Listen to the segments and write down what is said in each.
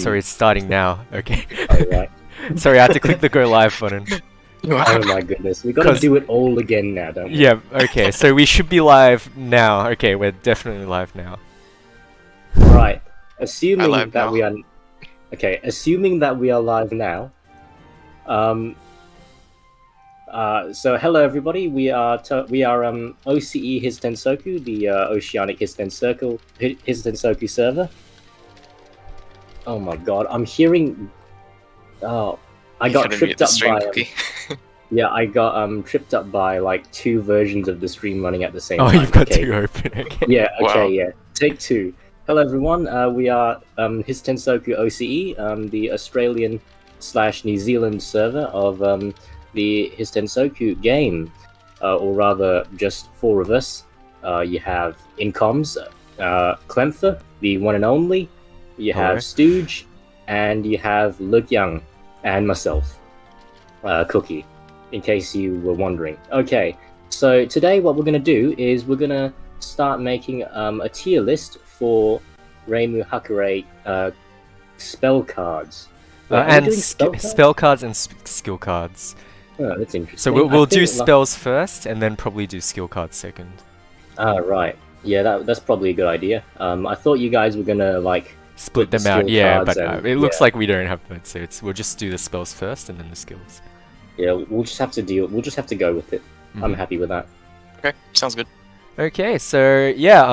Sorry, it's starting now. Okay. Alright. Sorry, I had to click the go live button. Oh my goodness. We gotta 'Cause- do it all again now, don't we? Yeah, okay, so we should be live now. Okay, we're definitely live now. Right. Assuming live that now. we are... Okay, assuming that we are live now. So hello everybody, we are OCE Hisoutensoku, the Oceanic Hisoutensoku server. Oh my god, I'm hearing... Oh, I got tripped up by... Yeah, I got tripped up by like 2 versions of the stream running at the same time. You've got okay. 2 open, okay. Yeah, okay, Wow. yeah. Take 2. Hello everyone, we are Hisoutensoku OCE, the Australian/New Zealand server of the Hisoutensoku game. Or rather, just 4 of us. You have Incoms, Clemtha, the one and only. You have Alright. Stooge, and you have Lukyang, and myself, Cookie, in case you were wondering. Okay, so today what we're going to do is we're going to start making a tier list for Reimu Hakurei spell cards. Are we And doing spell cards? spell cards and skill cards. Oh, that's interesting. So we'll I do think, like- spells first, and then probably do skill cards second. Ah, right. Yeah, that's probably a good idea. I thought you guys were gonna like Split With the them out, skill yeah, cards but and- it looks yeah. like we don't have that, so we'll just do the spells first and then the skills. yeah, we'll just have to go with it. I'm Mhm. happy with that. Okay, sounds good. Okay, so yeah,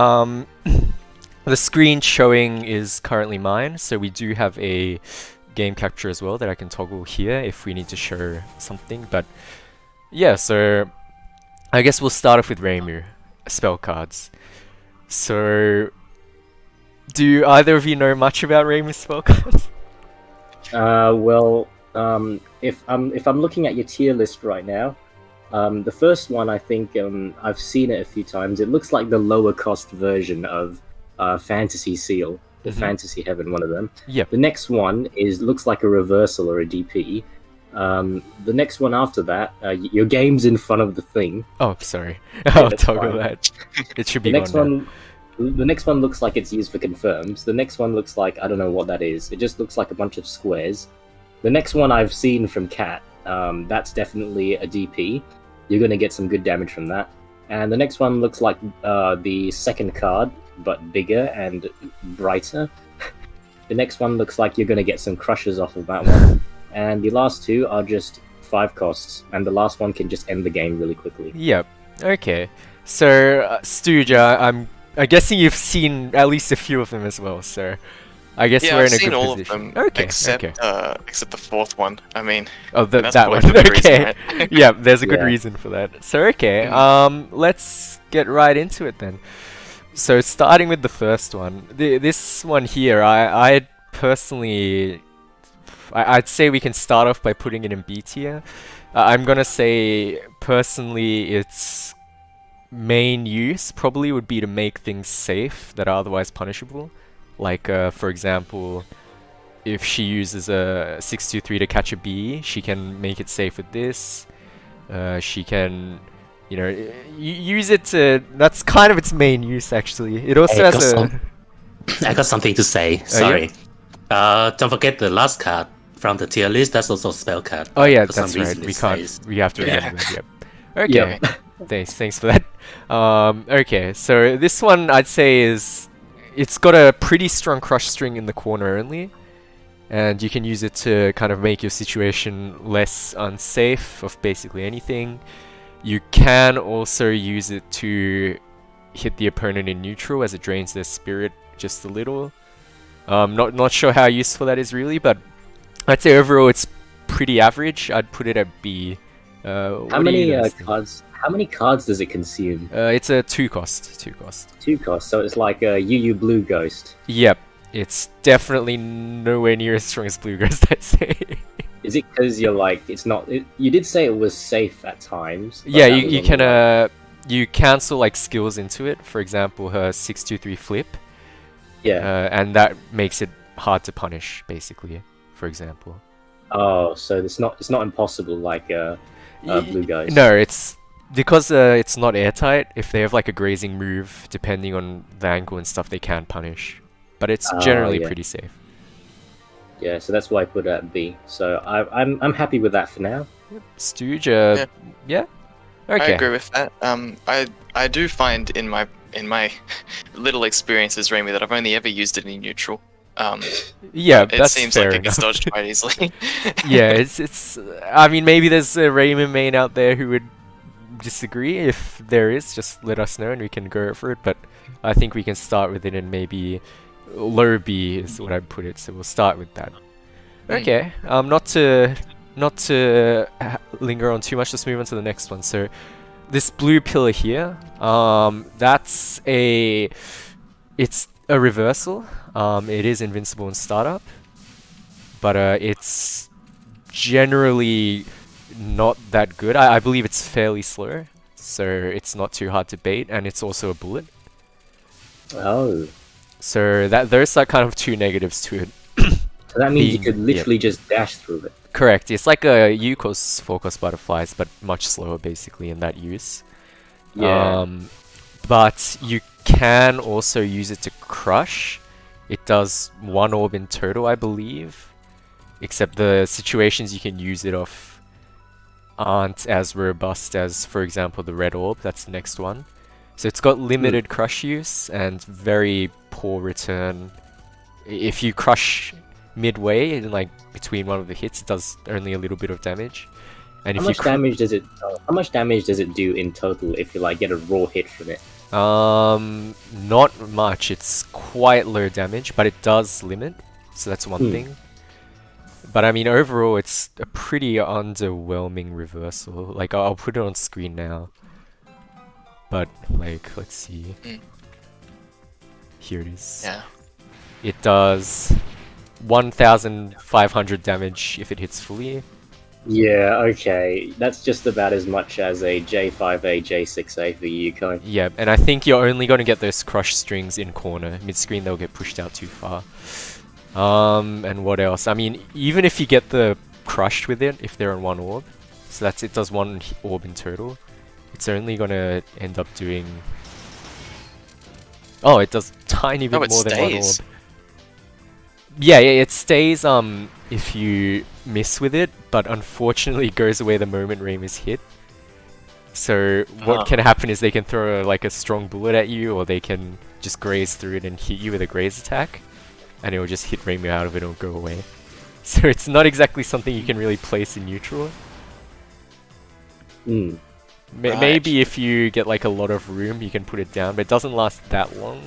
the screen showing is currently mine, so we do have a game capture as well that I can toggle here if we need to show something, but yeah, so I guess we'll start off with Reimu, spell cards. So, do either of you know much about Reimu spell cards? Well, if I'm looking at your tier list right now, the first one I think I've seen it a few times. It looks like the lower cost version of Fantasy Seal, the Mhm. Fantasy Heaven, one of them. Yep. The next one looks like a reversal or a DP. The next one after that, your game's in front of the thing. Oh, sorry. I'll that's toggle fine. that. It should The be next gone now. the next one looks like it's used for confirms. The next one looks like I don't know what that is. It just looks like a bunch of squares. The next one I've seen from Cat, that's definitely a DP. You're gonna get some good damage from that. And the next one looks like the second card, but bigger and brighter. The next one looks like you're gonna get some crushes off of that one. And the last 2 are just 5 costs, and the last one can just end the game really quickly. Yep. Okay. So, Stooge, I'm guessing you've seen at least a few of them as well. So, I guess Yeah, we're I've in a seen good all position. of them Okay. except Okay. except the 4th one. I mean, Oh, that's that probably one. for a good reason, Okay. right? Yeah, there's a good Yeah. reason for that. So, okay. Let's get right into it then. So, starting with the first one, this one here, I personally, I'd say we can start off by putting it in B tier. I'm gonna say personally, its main use probably would be to make things safe that are otherwise punishable. Like, for example, if she uses a 623 to catch a bee, she can make it safe with this. She can, you know, use it to. That's kind of its main use, actually. It also Hey, has got a. some- I got something to say. Sorry. Don't forget the last card from the tier list. That's also a spell card. Oh yeah, For some that's right. reason We it can't. says- We have to Yeah. remember that. Yep. Okay. Thanks for that. Okay, so this one I'd say is, it's got a pretty strong crush string in the corner only, and you can use it to kind of make your situation less unsafe of basically anything. You can also use it to hit the opponent in neutral as it drains their spirit just a little. Not sure how useful that is really, but I'd say overall it's pretty average. I'd put it at B. How many cards? How many cards does it consume? It's a 2 cost. 2 costs, so it's like a UU Blue Ghost. Yep, it's definitely nowhere near as strong as Blue Ghost, I'd say. Is it because you're like it's not? You did say it was safe at times. but Yeah, that you was can only, like- you cancel like skills into it. For example, her 623 flip. Yeah. And that makes it hard to punish, basically. For example. Oh, so it's not impossible like Blue Ghost. No, it's because it's not airtight. If they have like a grazing move, depending on the angle and stuff, they can punish. But it's Oh, generally yeah. pretty safe. Yeah, so that's why I put it at B. So I'm happy with that for now. Stooge, Yeah. yeah? I Okay. agree with that. I do find in my little experiences, Reimu, that I've only ever used it in neutral. Yeah, It that's seems fair like it gets enough. dodged quite easily. Yeah, it's. I mean, maybe there's a Reimu main out there who would disagree. If there is, just let us know and we can go for it. But I think we can start with it, and maybe low B is what I'd put it. So we'll start with that. Okay. Not to linger on too much. Let's move on to the next one. So this blue pillar here. That's a. It's a reversal. It is invincible in startup, but it's generally not that good. I believe it's fairly slow, so it's not too hard to bait, and it's also a bullet. Oh, So those are kind of two negatives to it. so that means you Being- could literally just dash through it. Correct. It's like a Yukos Focus Butterflies, but much slower basically in that use. Yeah. But you can also use it to crush. It does 1 orb in total, I believe. Except the situations you can use it off aren't as robust as, for example, the red orb. That's the next one. So it's got limited crush use and very poor return. If you crush midway, in like between one of the hits, it does only a little bit of damage. And How if much you damage does it? How much damage does it do in total if you like get a raw hit from it? not much. It's quite low damage, but it does limit, so that's one thing. But I mean, overall, it's a pretty underwhelming reversal. Like, I'll put it on screen now. But like, let's see. Here it is. Yeah. It does 1,500 damage if it hits fully. Yeah, okay. That's just about as much as a J5A, J6A for Yukon. Yeah, and I think you're only going to get those crush strings in corner. Mid-screen, they'll get pushed out too far. And what else? I mean, even if you get the crushed with it, if they're on 1 orb, so that's it does 1 orb in total, it's only going to end up doing... Oh, it does tiny bit Oh, it more than 1 orb. stays. Yeah, it stays if you miss with it, but unfortunately it goes away the moment Reimu is hit. So what can happen is they can throw like a strong bullet at you, or they can just graze through it and hit you with a graze attack, and it will just hit Reimu out of it and it'll go away. So it's not exactly something you can really place in neutral. Mm. Right. Maybe if you get like a lot of room, you can put it down, but it doesn't last that long.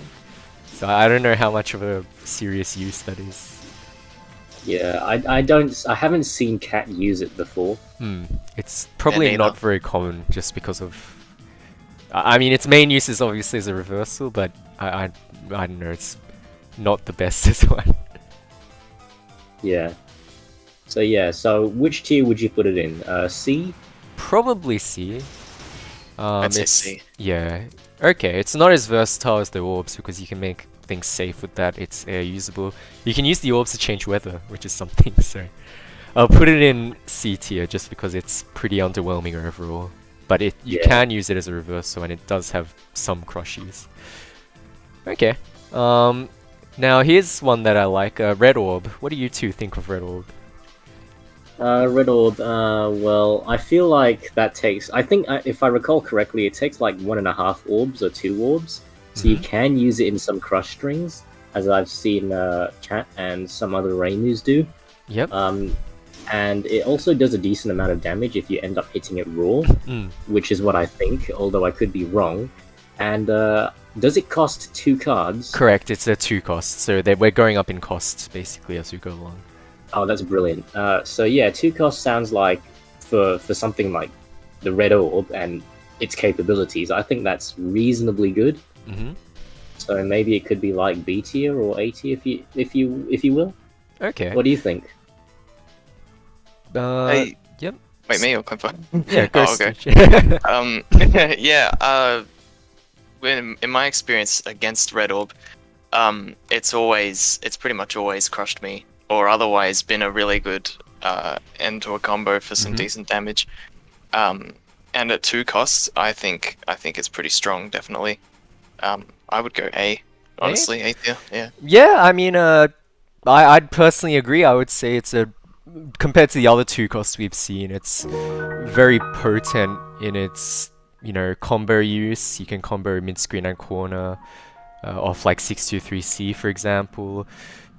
So I don't know how much of a serious use that is. Yeah, I haven't seen Cat use it before. It's probably neither. not very common just because of... I mean, its main use is obviously as a reversal, but I don't know, it's not the best as one. Yeah. So which tier would you put it in? C? Probably C. I'd say it's- C. Yeah. Okay, it's not as versatile as the orbs because you can make things safe with that. It's air usable. You can use the orbs to change weather, which is something, so... I'll put it in C tier just because it's pretty underwhelming overall. But you Yeah. can use it as a reversal and it does have some crush use. Okay. Now here's one that I like, Red Orb. What do you two think of Red Orb? Red Orb, well, I feel like that takes... I think, if I recall correctly, it takes like 1.5 orbs or 2 orbs. So you can use it in some crush strings, as I've seen Cat and some other Reimus do. Yep. And it also does a decent amount of damage if you end up hitting it raw, which is what I think, although I could be wrong. And does it cost 2 cards? Correct, it's a 2 cost, so we're going up in cost basically as we go along. Oh, that's brilliant. So yeah, 2 cost sounds like for something like the Red Orb and its capabilities, I think that's reasonably good. So maybe it could be like B tier or A tier if you will. Okay. What do you think? Hey, Yep. wait, me or Clipper? Yeah, go Oh, okay. Stitch. Yeah. In my experience against Red Orb, it's pretty much always crushed me, or otherwise been a really good end to a combo for some decent damage. And at 2 costs, I think it's pretty strong, definitely. I would go A, honestly, A tier. Yeah. Yeah, I mean, I'd personally agree. I would say it's a compared to the other two costs we've seen, it's very potent in its combo use. You can combo mid screen and corner off like 623C for example.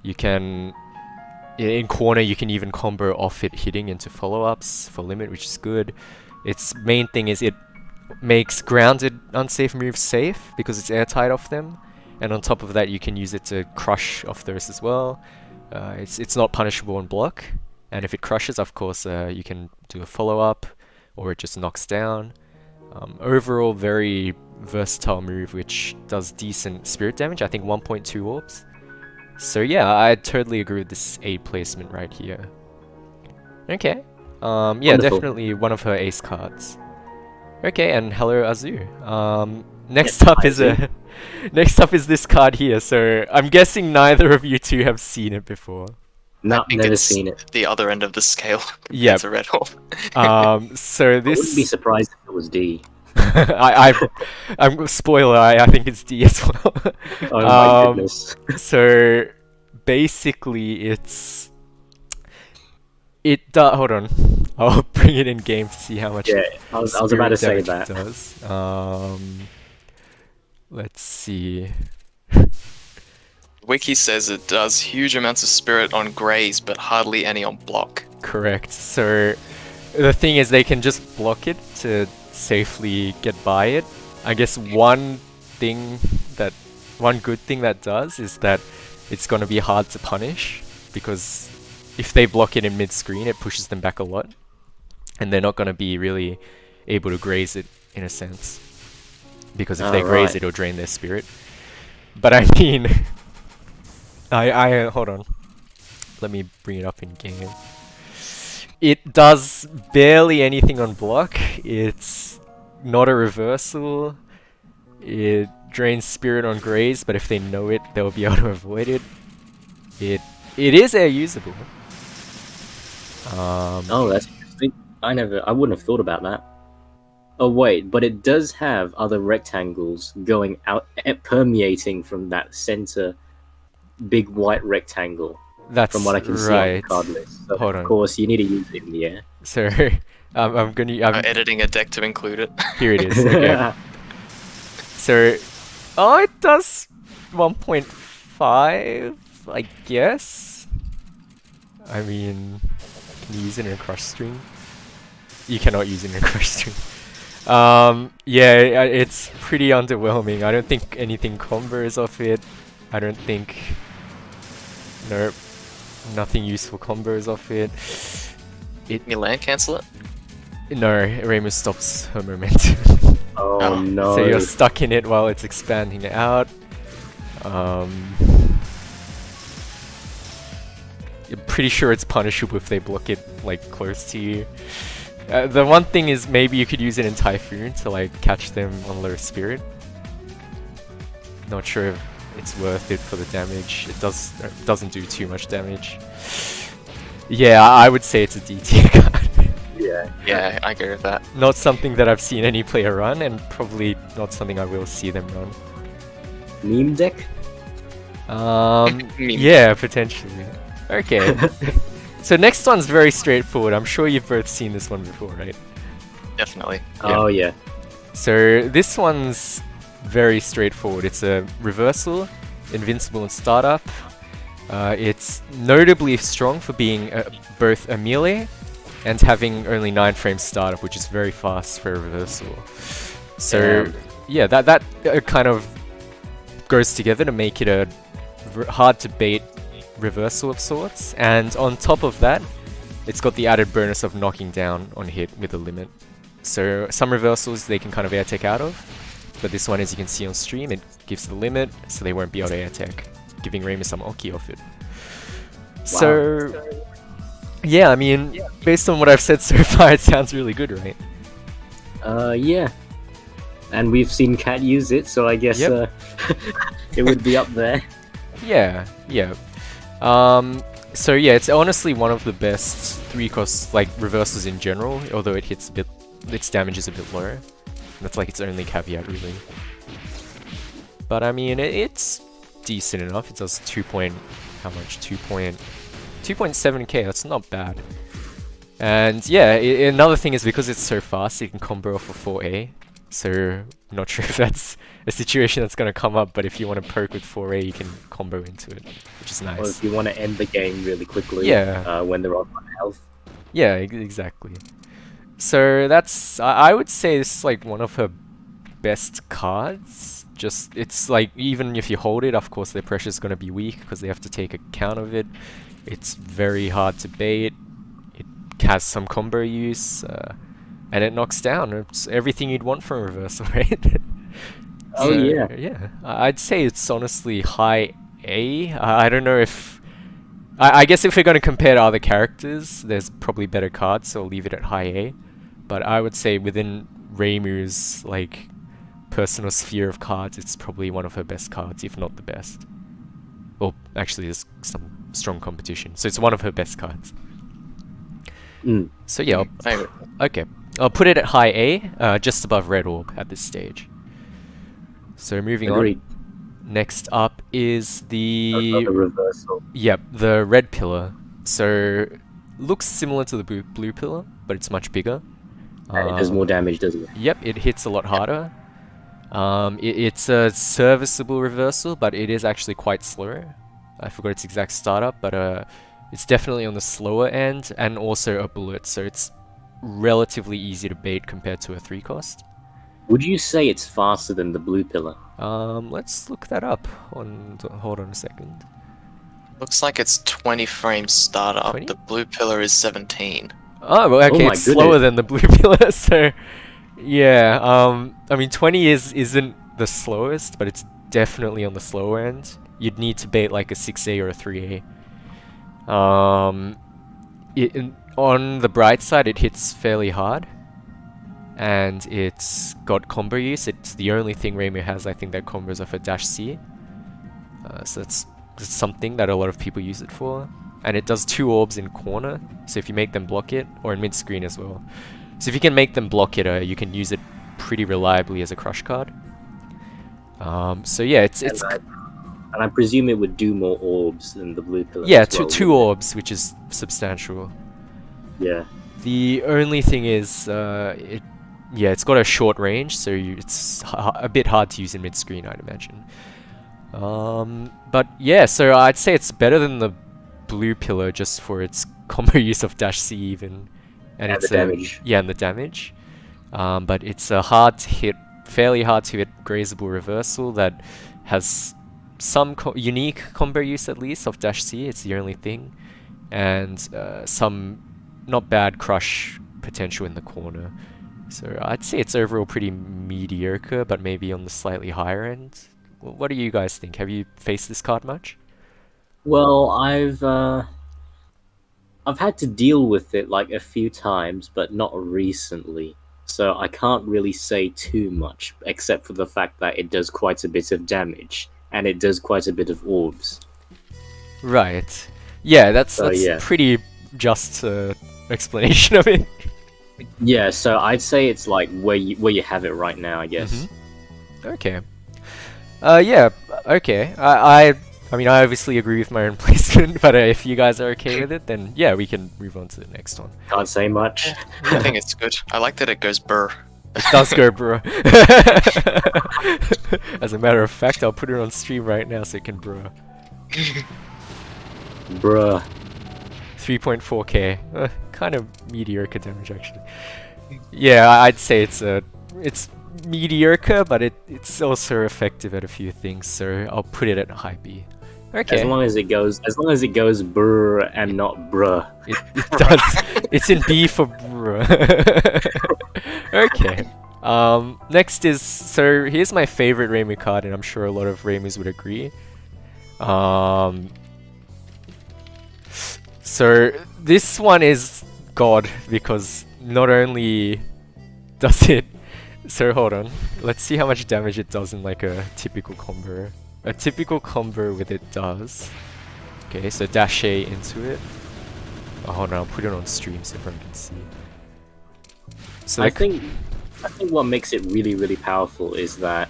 You can in corner you can even combo off it hitting into follow-ups for limit, which is good. Its main thing is it makes grounded unsafe moves safe because it's airtight off them, and on top of that you can use it to crush off those as well. It's not punishable on block, and if it crushes, of course, you can do a follow-up, or it just knocks down. Overall, very versatile move, which does decent spirit damage, I think 1.2 orbs. So yeah, I totally agree with this 8 placement right here. Okay. Yeah, Wonderful. definitely one of her ace cards. Okay, and hello Azu. Next up is next up is this card here. So I'm guessing neither of you two have seen it before. No, I think never it's seen it. the other end of the scale. Yeah. It's a red orb. So I wouldn't be this surprised if it was D. I'm spoiler. I think it's D as well. Oh my goodness. So basically, hold on. I'll bring it in game to see how much. Yeah, I was about to say spirit that. damage it does. Let's see. Wiki says it does huge amounts of spirit on greys, but hardly any on block. Correct. So the thing is, they can just block it to safely get by it. I guess one good thing that does is that it's gonna be hard to punish, because if they block it in mid-screen, it pushes them back a lot, and they're not gonna be really able to graze it in a sense, because if they graze it, it'll drain their spirit. But I mean, I hold on. Let me bring it up in game. It does barely anything on block. It's not a reversal. It drains spirit on graze, but if they know it, they'll be able to avoid it. It is air usable. Oh, that's interesting. I wouldn't have thought about that. Oh wait, but it does have other rectangles going out, permeating from that center big white rectangle. That's From what I can see on the card list. So Hold on. of course, you need to use it in the air. So I'm Editing a deck to include it. here it is. Okay. So it does 1.5, I guess. I mean, can you use it in a crush string? You cannot use it in a crush string. Yeah, it's pretty underwhelming. I don't think anything combos off it. I don't think. Nope. Nothing useful combos off it. Milan cancel it? No, Reimu stops her momentum. Oh no. So you're stuck in it while it's expanding out. You're pretty sure it's punishable if they block it like close to you. The one thing is maybe you could use it in Typhoon to like catch them on low spirit. Not sure if it's worth it for the damage. It doesn't do too much damage. Yeah, I would say it's a D tier card. Yeah, I agree with that. Not something that I've seen any player run, and probably not something I will see them run. Meme deck? Meme. Yeah, potentially. Okay. So next one's very straightforward. I'm sure you've both seen this one before, right? Definitely. Oh yeah. So this one's very straightforward. It's a reversal, invincible in startup. It's notably strong for being both a melee and having only 9 frames startup, which is very fast for a reversal. So yeah, that kind of goes together to make it a hard to bait reversal of sorts. And on top of that, it's got the added bonus of knocking down on hit with a limit. So some reversals they can kind of air tech out of, but this one, as you can see on stream, it gives the limit, so they won't be able to air tech, giving Reimu some Oki off it. Wow. So yeah, I mean, based on what I've said so far, it sounds really good, right? Yeah. And we've seen Cat use it, so I guess it would be up there. Yeah. So yeah, it's honestly one of the best 3-cost like reversals in general, although it hits a bit, its damage is a bit low. That's like its only caveat, really. But I mean, it's decent enough. It does how much? 2.7k, that's not bad. And yeah, another thing is because it's so fast, you can combo off of 4A. So, I'm not sure if that's a situation that's going to come up, but if you want to poke with 4A, you can combo into it, which is nice. Or if you want to end the game really quickly, when they're on health. Yeah, exactly. So that's, I would say this is like one of her best cards. Just, it's like, even if you hold it, of course their pressure is going to be weak because they have to take account of it. It's very hard to bait. It has some combo use, and it knocks down. It's everything you'd want from a reversal, right? Oh, So, yeah. Yeah. I'd say it's honestly high A. I don't know if... I guess if we're going to compare to other characters, there's probably better cards, so I'll leave it at high A. But I would say within Reimu's, like, personal sphere of cards, it's probably one of her best cards, if not the best. Well, actually, there's some strong competition, so it's one of her best cards. So yeah, okay. I'll put it at high A, just above Red Orb at this stage. So moving Agreed. on. Next up is the... Another reversal. Yep, the Red Pillar. So, looks similar to the blue Pillar, but it's much bigger. And it does more damage, doesn't it? Yep, it hits a lot harder. It's a serviceable reversal, but it is actually quite slow. I forgot its exact startup, but it's definitely on the slower end, and also a bullet, so it's relatively easy to bait compared to a 3-cost. Would you say it's faster than the blue pillar? Let's look that up. Hold on a second. Looks like it's 20 frames startup. 20? The blue pillar is 17. Oh, well, okay, my it's slower than the blue pillar, so... Yeah, I mean, 20 isn't the slowest, but it's definitely on the slower end. You'd need to bait like a 6A or a 3A. On the bright side, it hits fairly hard. And it's got combo use. It's the only thing Reimu has, I think, that combos off a dash C. So that's something that a lot of people use it for. And it does 2 orbs in corner, so if you make them block it, or in mid-screen as well. So if you can make them block it, you can use it pretty reliably as a crush card. So yeah, it's... And I presume it would do more orbs than the blue pillar. Yeah, as well, two orbs, which is substantial. Yeah. The only thing is, it's got a short range, so it's a bit hard to use in mid-screen, I'd imagine. But yeah, so I'd say it's better than the blue pillar just for its combo use of dash C even. And it's the damage. Yeah, and the damage. But it's a hard to hit, fairly hard to hit grazable reversal that has some unique combo use at least of dash C. It's the only thing. And some not bad crush potential in the corner. So I'd say it's overall pretty mediocre, but maybe on the slightly higher end. What do you guys think? Have you faced this card much? Well, I've had to deal with it like a few times, but not recently. So I can't really say too much, except for the fact that it does quite a bit of damage, and it does quite a bit of orbs. Right. Yeah, that's yeah. pretty just explanation of it. Yeah, so I'd say it's like where you have it right now, I guess. Okay. Yeah, okay. I mean, I obviously agree with my own placement, but if you guys are okay with it, then yeah, we can move on to the next one. Can't say much. I think it's good. I like that it goes burr. It does go, bro. As a matter of fact, I'll put it on stream right now so it can bro. Bruh. 3.4k. Kind of mediocre damage, actually. Yeah, I'd say it's mediocre, but it's also effective at a few things, so I'll put it at high B. Okay. As long as it goes brr and not bruh. It does. It's in B for bruh. Okay. Next is, so here's my favorite Reimu card, and I'm sure a lot of Reimus would agree. So this one is God, because not only does it... So hold on, let's see how much damage it does in like a typical combo. A typical combo with it does... Okay, so dash A into it. Oh, hold on, I'll put it on stream so everyone can see. So I think what makes it really, really powerful is that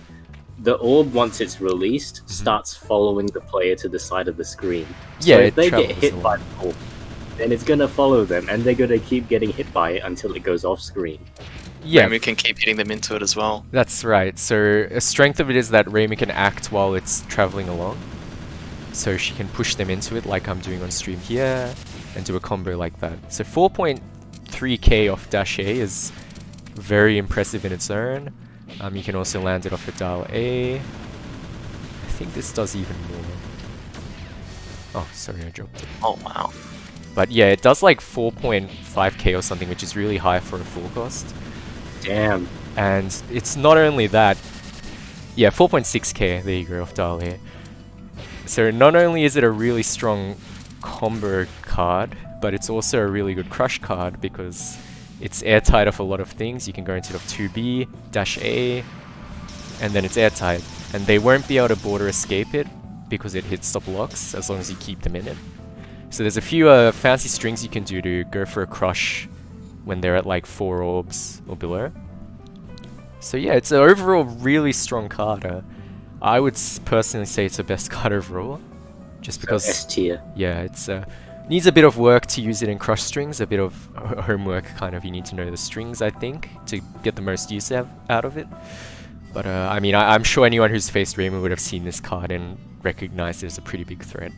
the orb, once it's released, starts following the player to the side of the screen. So Yeah, if they it get travels hit by along. the orb, then it's gonna follow them, and they're gonna keep getting hit by it until it goes off screen. Yeah, Reimu can keep hitting them into it as well. that's right. So a strength of it is that Reimu can act while it's traveling along. So she can push them into it like I'm doing on stream here and do a combo like that. So 4.3k off dash A is very impressive in its own. You can also land it off a dial A. I think this does even more. Oh, sorry, I dropped it. Oh wow. But yeah, it does like 4.5k or something, which is really high for a full cost. Damn. And it's not only that. Yeah, 4.6k, there you go, off dial A. So not only is it a really strong combo card, but it's also a really good crush card because it's airtight off a lot of things. You can go into it off 2B, dash A, and then it's airtight. And they won't be able to border escape it because it hits stop locks as long as you keep them in it. So there's a few fancy strings you can do to go for a crush when they're at like 4 orbs or below. So yeah, it's an overall really strong card. I would personally say it's the best card overall, just because S tier. yeah, it's needs a bit of work to use it in crush strings, a bit of homework kind of. You need to know the strings, I think, to get the most use out of it. But I mean, I'm sure anyone who's faced Reimu would have seen this card and recognized it as a pretty big threat.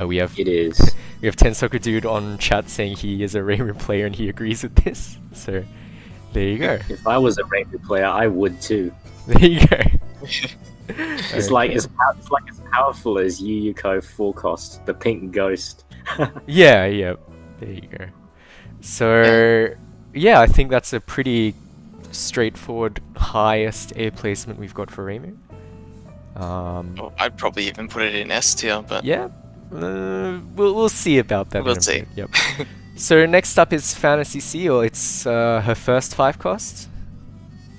We have It is. we have Tensoku Dude on chat saying he is a Reimu player and he agrees with this. So there you go. If I was a Reimu player, I would too. There you go. It's like as powerful as Yu Yuko full cost, the pink ghost. Yeah, yeah. There you go. So yeah, I think that's a pretty straightforward highest A placement we've got for Reimu. Oh, I'd probably even put it in S tier, but Yeah, we'll see about that. We'll in a see. bit. Yep. So next up is Fantasy Seal. It's her first 5 cost.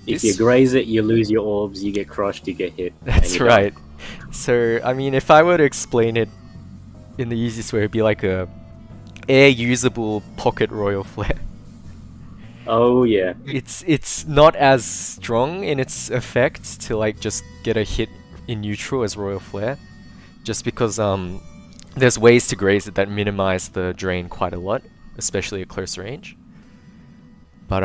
If you graze it, you lose your orbs, you get crushed, you get hit. and That's you die. right. So I mean, if I were to explain it in the easiest way, it'd be like a air usable pocket royal flare. Oh yeah. It's not as strong in its effect to like just get a hit in neutral as royal flare, just because there's ways to graze it that minimize the drain quite a lot, especially at close range. But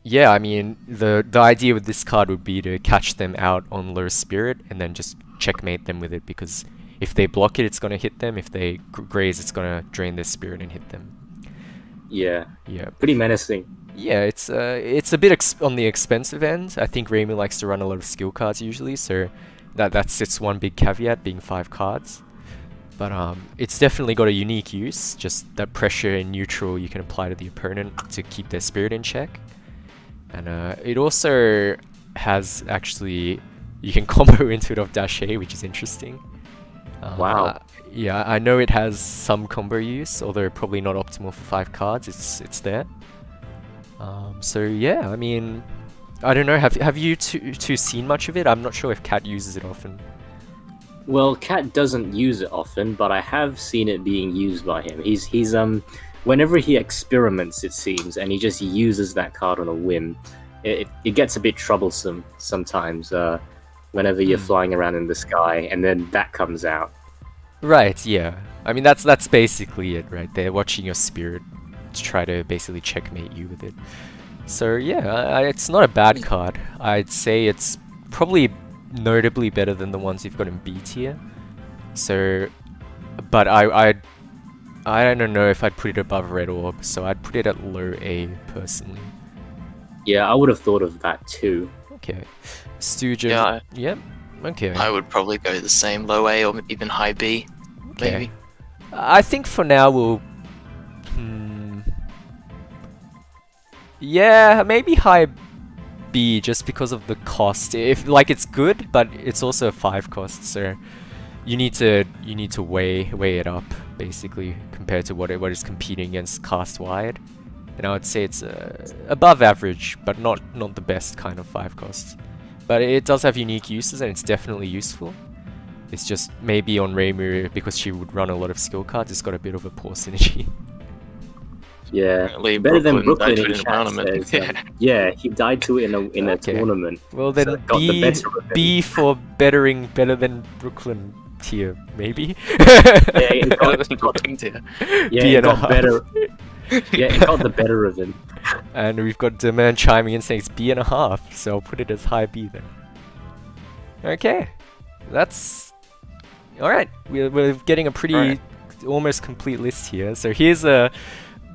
yeah, I mean the idea with this card would be to catch them out on low spirit and then just checkmate them with it, because if they block it, it's gonna hit them. If they graze, it's gonna drain their spirit and hit them. Yeah. Yeah. Pretty menacing. Yeah, it's a bit on the expensive end. I think Reimu likes to run a lot of skill cards usually, so that's its one big caveat, being 5 cards. But it's definitely got a unique use, just that pressure in neutral you can apply to the opponent to keep their spirit in check. And it also has actually, you can combo into it off dash A, which is interesting. Wow. Yeah, I know it has some combo use, although probably not optimal for 5 cards. It's there. So yeah, I mean, I don't know. Have you two seen much of it? I'm not sure if Cat uses it often. Well, Cat doesn't use it often, but I have seen it being used by him. He's whenever he experiments, it seems, and he just uses that card on a whim. It gets a bit troublesome sometimes. Whenever you're flying around in the sky, and then that comes out. Right. Yeah. I mean, that's basically it, right? They're watching your spirit to try to basically checkmate you with it. So yeah, it's not a bad card. I'd say it's probably notably better than the ones you've got in B tier. So, but I don't know if I'd put it above Red Orb, so I'd put it at low A personally. Yeah, I would have thought of that too. Okay. Stooge. Yeah. Yep. Okay. I would probably go the same, low A or even high B, Okay. maybe. I think for now we'll. Yeah, maybe high B just because of the cost. If like it's good, but it's also a 5 cost, so you need to weigh it up basically compared to what is competing against cast wide. And I would say it's above average, but not the best kind of 5 cost. But it does have unique uses and it's definitely useful. It's just maybe on Reimu, because she would run a lot of skill cards, it's got a bit of a poor synergy. Yeah, Apparently better than Brooklyn Brooklyn died to in it in a chat tournament. says. Yeah, he died to it in a Okay. tournament. Well So then it got the B better of him. B for bettering better than Brooklyn tier, maybe? Yeah, it got, Better than Brooklyn tier. yeah, B it and a got half. better. Yeah, it got the better of him. And we've got Demand chiming in saying it's B&a half, so I'll put it as high B then. Okay, that's alright. We're getting a pretty Alright. almost complete list here. So here's a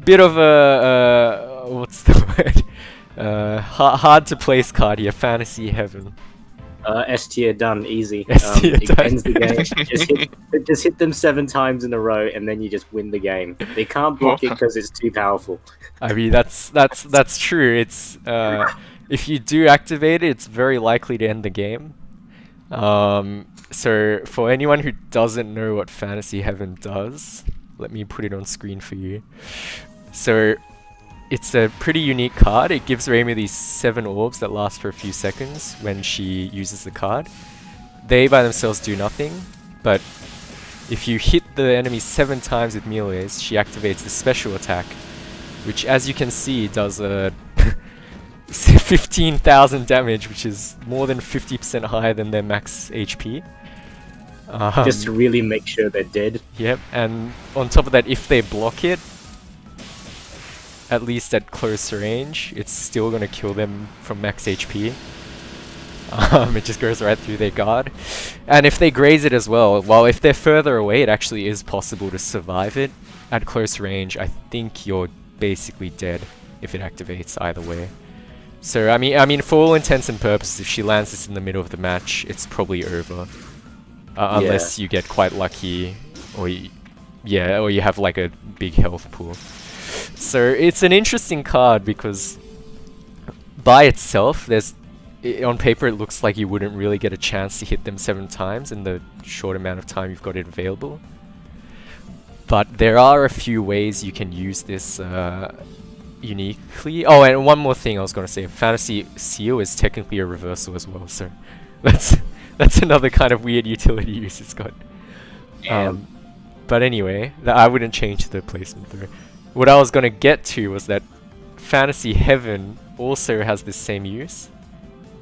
bit of a what's the word? Hard to place card here. Fantasy Heaven. S tier done, easy. S tier it done. ends the game. Just hit them 7 times in a row, and then you just win the game. They can't block it because it's too powerful. I mean that's true. It's if you do activate it, it's very likely to end the game. So for anyone who doesn't know what Fantasy Heaven does, let me put it on screen for you. So it's a pretty unique card. It gives Reimu these 7 orbs that last for a few seconds when she uses the card. They by themselves do nothing, but if you hit the enemy 7 times with melees, she activates the special attack, which as you can see does a 15,000 damage, which is more than 50% higher than their max HP. Just to really make sure they're dead. Yep, and on top of that, if they block it, at least at close range, it's still gonna kill them from max HP. It just goes right through their guard. And if they graze it as well, well, if they're further away, it actually is possible to survive it. At close range, I think you're basically dead if it activates either way. So I mean, for all intents and purposes, if she lands this in the middle of the match, it's probably over. Unless you get quite lucky, or or you have like a big health pool. So it's an interesting card because by itself, on paper it looks like you wouldn't really get a chance to hit them 7 times in the short amount of time you've got it available. But there are a few ways you can use this uniquely. Oh, and one more thing I was going to say, Fantasy Seal is technically a reversal as well, so that's another kind of weird utility use it's got. But anyway, I wouldn't change the placement though. What I was going to get to was that Fantasy Heaven also has the same use.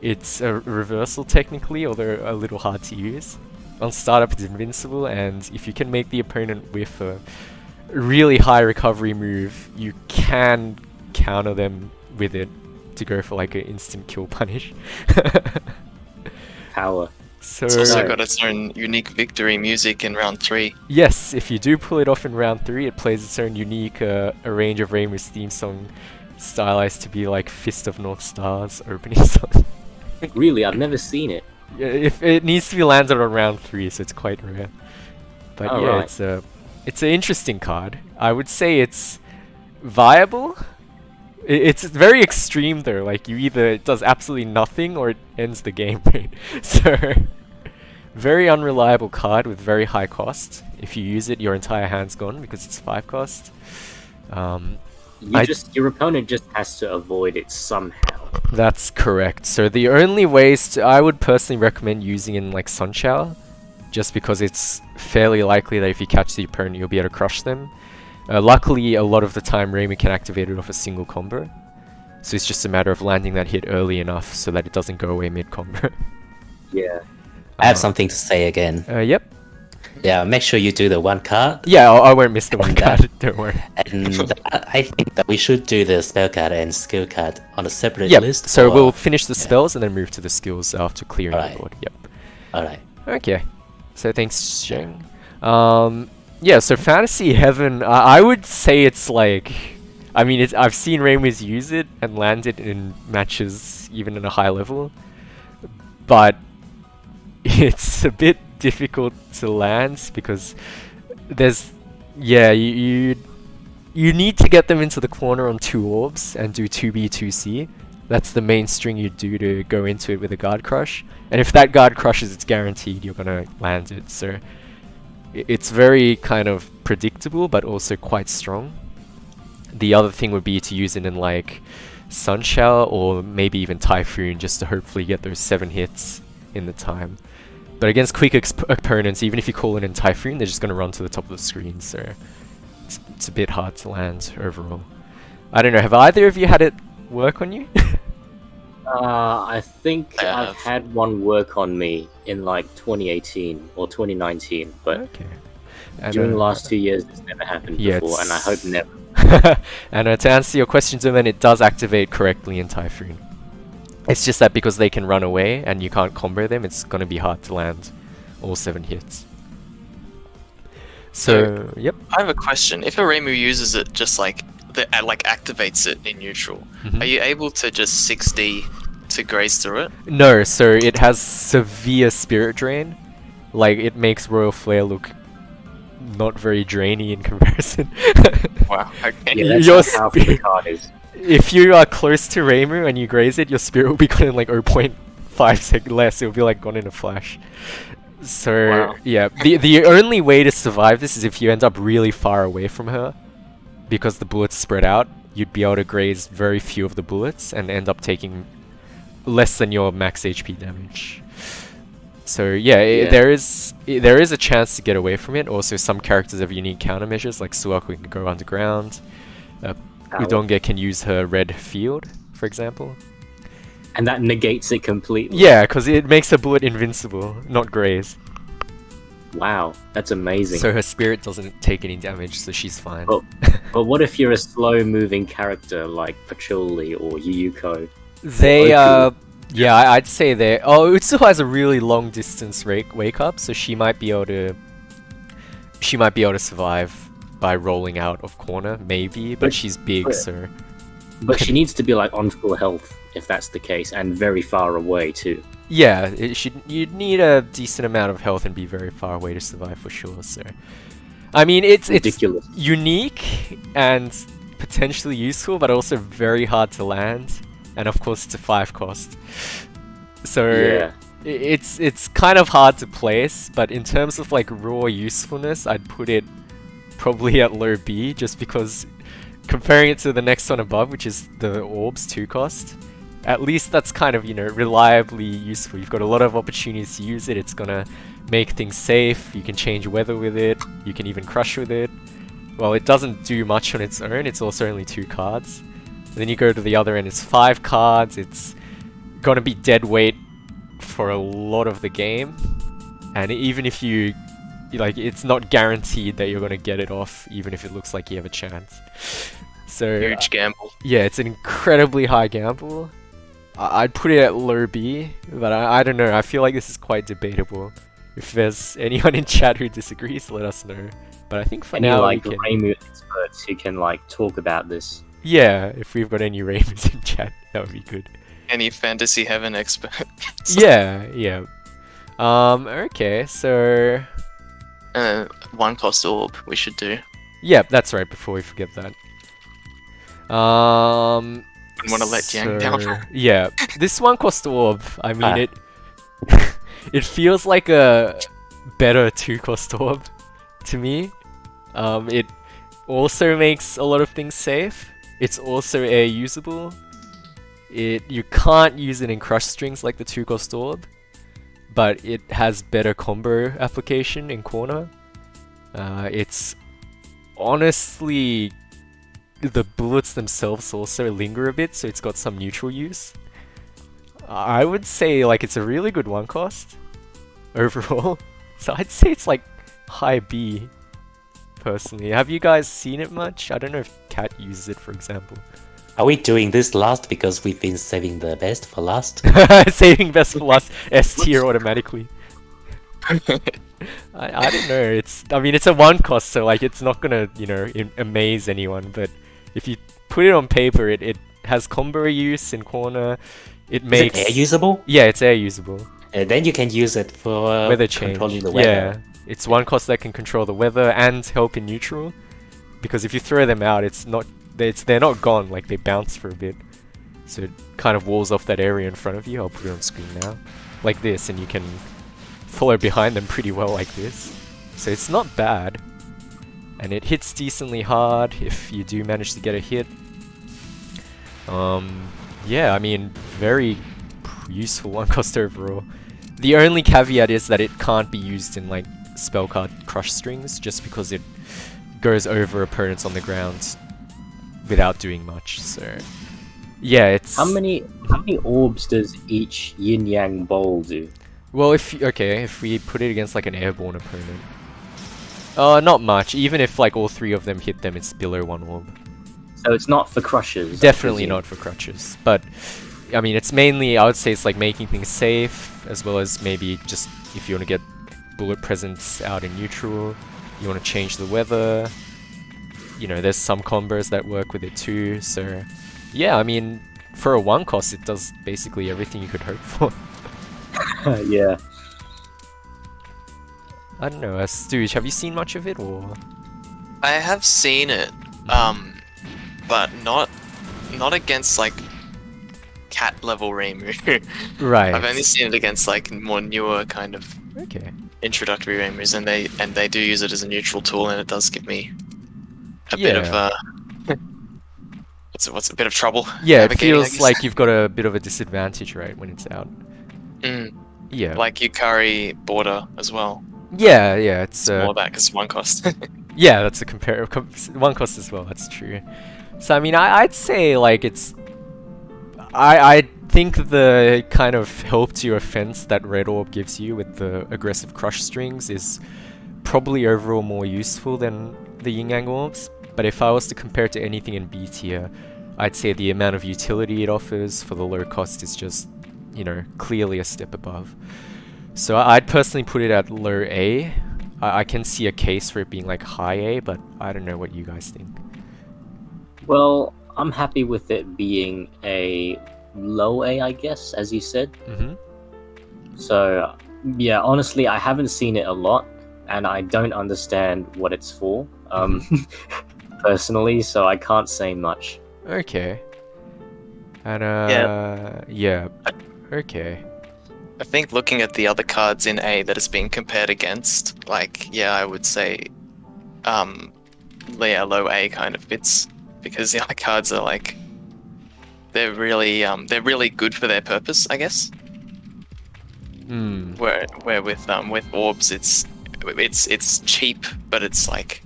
It's a reversal technically, although a little hard to use. On startup it's invincible, and if you can make the opponent with a really high recovery move, you can counter them with it to go for like an instant kill punish. Power. So It's also got its own unique victory music in round 3. yes, if you do pull it off in round 3, it plays its own unique arrange of Reimu's theme song, stylized to be like Fist of North Star's opening song. Really, I've never seen it. Yeah, if it needs to be landed on round 3, so it's quite rare. But Oh, yeah, right. it's an interesting card. I would say it's viable. It's very extreme though. Like it does absolutely nothing or it ends the game. Right? So very unreliable card with very high cost. If you use it, your entire hand's gone because it's 5 cost. Your opponent just has to avoid it somehow. That's correct. So the only ways I would personally recommend using in like Sun Shower, just because it's fairly likely that if you catch the opponent, you'll be able to crush them. Luckily, a lot of the time, Reimu can activate it off a single combo. So it's just a matter of landing that hit early enough so that it doesn't go away mid-combo. Yeah. I have something to say again. Yep. Yeah, make sure you do the 1 card. Yeah, I won't miss the one card, don't worry. And I think that we should do the spell card and skill card on a separate Yep, list. so or- we'll finish the spells and then move to the skills after clearing Alright. the board. Yep. Alright. Okay. So thanks, Sheng. Yeah, so Fantasy Heaven, I would say it's like... I mean, I've seen Reimu's use it and land it in matches even at a high level. But it's a bit difficult to land because there's... Yeah, you need to get them into the corner on 2 orbs and do 2B, 2C. That's the main string you do to go into it with a guard crush. And if that guard crushes, it's guaranteed you're gonna land it. So it's very kind of predictable, but also quite strong. The other thing would be to use it in like Sun Shower or maybe even Typhoon, just to hopefully get those 7 hits in the time. But against quick opponents, even if you call it in Typhoon, they're just gonna run to the top of the screen. So it's a bit hard to land overall. I don't know, have either of you had it work on you? I think I I've have. had one work on me in like 2018 or 2019, but Okay. And, during the last 2 years, it's never happened yeah, before, and I hope never. and to answer your question, Zuman, it does activate correctly in Typhoon. It's just that because they can run away and you can't combo them, it's gonna be hard to land all 7 hits. So, yep. I have a question. If a Reimu uses it just like activates it in neutral, Mhm. are you able to just 6D to graze through it? No, so it has severe spirit drain. Like, it makes Royal Flare look not very drainy in comparison. Wow. Okay. Yeah, that's Your how powerful the card is. If you are close to Reimu and you graze it, your spirit will be gone in like 0.5 seconds less. It'll be like gone in a flash. So Wow. yeah, the only way to survive this is if you end up really far away from her, because the bullets spread out. You'd be able to graze very few of the bullets and end up taking less than your max HP damage. So yeah, Yeah. there is a chance to get away from it. Also, some characters have unique countermeasures, like Suaku can go underground. Udonge can use her red field, for example. And that negates it completely. Yeah, because it makes her bullet invincible, not graze. Wow, that's amazing. So her spirit doesn't take any damage, so she's fine. Oh. But what if you're a slow-moving character like Patchouli or Yuyuko? They, Oku? yeah, I'd say they. Oh, Utsuho has a really long distance wake up, so she might be able to. She might be able to survive by rolling out of corner, maybe, but she's big, but- so. But she needs to be like on full health if that's the case, and very far away too. Yeah, you'd need a decent amount of health and be very far away to survive for sure. So, I mean, it's Ridiculous. unique and potentially useful, but also very hard to land. And of course, it's a 5 cost. So Yeah. it's kind of hard to place. But in terms of like raw usefulness, I'd put it probably at low B, just because comparing it to the next one above, which is the orbs 2 cost. At least that's kind of, you know, reliably useful. You've got a lot of opportunities to use it. It's gonna make things safe. You can change weather with it. You can even crush with it. Well, it doesn't do much on its own. It's also only 2 cards. And then you go to the other end, it's 5 cards. It's gonna be dead weight for a lot of the game. And even if you, like, it's not guaranteed that you're gonna get it off, even if it looks like you have a chance. So Huge gamble. yeah, it's an incredibly high gamble. I'd put it at low B, but I don't know. I feel like this is quite debatable. If there's anyone in chat who disagrees, let us know. But I think for Any now like we can. Reimu experts who can like talk about this. Yeah, if we've got any Reimus in chat, that would be good. Any fantasy heaven expert? Yeah, yeah. Okay, so 1 cost orb we should do. yeah, that's right. Before we forget that. Didn't want to let Yang down. Yeah, this 1 cost orb. I mean Ah. it. It feels like a better 2 cost orb to me. It also makes a lot of things safe. It's also air usable. You can't use it in crush strings like the 2 cost orb, but it has better combo application in corner. It's honestly, the bullets themselves also linger a bit, so it's got some neutral use. I would say like it's a really good 1 cost overall. So I'd say it's like high B personally. Have you guys seen it much? I don't know if Cat uses it, for example. Are we doing this last because we've been saving the best for last? Saving best for last, S tier automatically. I don't know. I mean it's a 1 cost, so like it's not gonna, you know, amaze anyone. But if you put it on paper, it has combo use in corner. It makes Is it air usable? Yeah, it's air usable. Then you can use it for Weather change. controlling the weather. Yeah, it's 1 cost that can control the weather and help in neutral. Because if you throw them out, they're not gone. Like they bounce for a bit, so it kind of walls off that area in front of you. I'll put it on screen now, like this, and you can follow behind them pretty well like this. So it's not bad, and it hits decently hard if you do manage to get a hit. Yeah, I mean, very useful 1 cost overall. The only caveat is that it can't be used in like spell card crush strings, just because it goes over opponents on the ground without doing much. So yeah, it's How many orbs does each yin yang bowl do? well, if we put it against like an airborne opponent, not much. Even if like all three of them hit them, it's below 1 orb. So it's not for crushers. I Definitely presume. not for crutches, but I mean, it's mainly, I would say it's like making things safe, as well as maybe just if you want to get bullet presence out in neutral, you want to change the weather. You know, there's some combos that work with it too, so yeah, I mean, for a 1 cost, it does basically everything you could hope for. Yeah. I don't know, Stooge, have you seen much of it, or? I have seen it, but not against like cat level Reimu. Right. I've only seen it against like more newer kind of Okay. introductory Reimus, and they do use it as a neutral tool, and it does give me a bit of what's a bit of trouble. Yeah, it navigating, I feels guess. like you've got a bit of a disadvantage, right, when it's out. Yeah. Like Yukari border as well. Yeah, it's It's more that because 1 cost. yeah, that's a comparative 1 cost as well. That's true. So I mean, I'd say like it's. I think the kind of help to your offense that Red Orb gives you with the aggressive crush strings is probably overall more useful than the Yin Yang Orbs. But if I was to compare it to anything in B tier, I'd say the amount of utility it offers for the low cost is just, you know, clearly a step above. So I'd personally put it at low A. I can see a case for it being like high A, but I don't know what you guys think. Well, I'm happy with it being a low A, I guess, as you said. Mm-hmm. So, yeah, honestly, I haven't seen it a lot, and I don't understand what it's for, personally, so I can't say much. Okay. And yeah. Okay. I think looking at the other cards in A that it's being compared against, like, yeah, I would say, low A kind of fits, because the other cards are like, they're really good for their purpose, I guess. Where with orbs, it's cheap, but it's like,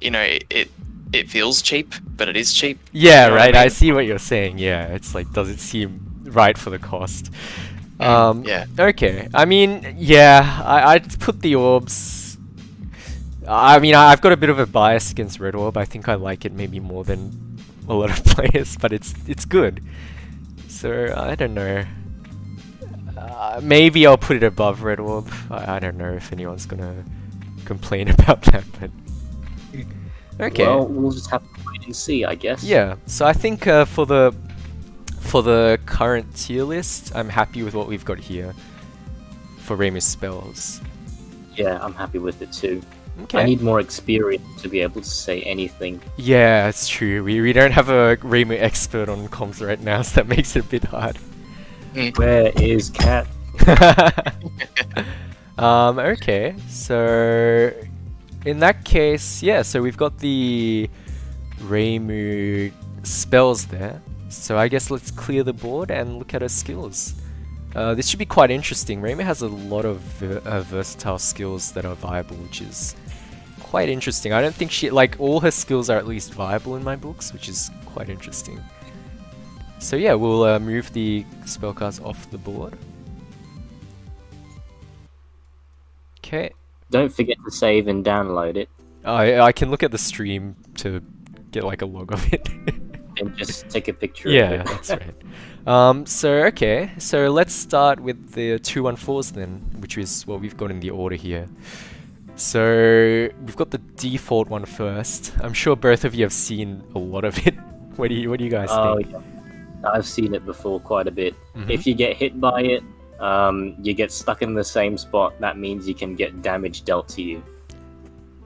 you know, it feels cheap, but it is cheap. Yeah, You know what right. I I mean? see what you're saying. Yeah, it's like, does it seem right for the cost? Yeah. Okay. I mean, yeah, I'd put the orbs. I mean, I've got a bit of a bias against Red Orb. I think I like it maybe more than a lot of players, but it's good. So I don't know. Maybe I'll put it above Red Orb. I don't know if anyone's gonna complain about that, but okay. Well, we'll just have to wait and see, I guess. Yeah. So I think for the current tier list, I'm happy with what we've got here for Reimu's spells. Yeah, I'm happy with it too. Okay. I need more experience to be able to say anything. Yeah, it's true. We don't have a Reimu expert on comms right now, so that makes it a bit hard. Where is Cat? Okay, so in that case, yeah, so we've got the Reimu spells there. So I guess let's clear the board and look at her skills. This should be quite interesting. Reimu has a lot of versatile skills that are viable, which is quite interesting. I don't think all her skills are at least viable in my books, which is quite interesting. So yeah, we'll move the spell cards off the board. Okay. Don't forget to save and download it, I can look at the stream to get like a log of it. and just take a picture Yeah, of it. that's right. So let's start with the 2-1-4s then, which is what we've got in the order here. So we've got the default one first. I'm sure both of you have seen a lot of it. What do you guys think? Yeah. I've seen it before quite a bit. Mhm. If you get hit by it, you get stuck in the same spot. That means you can get damage dealt to you.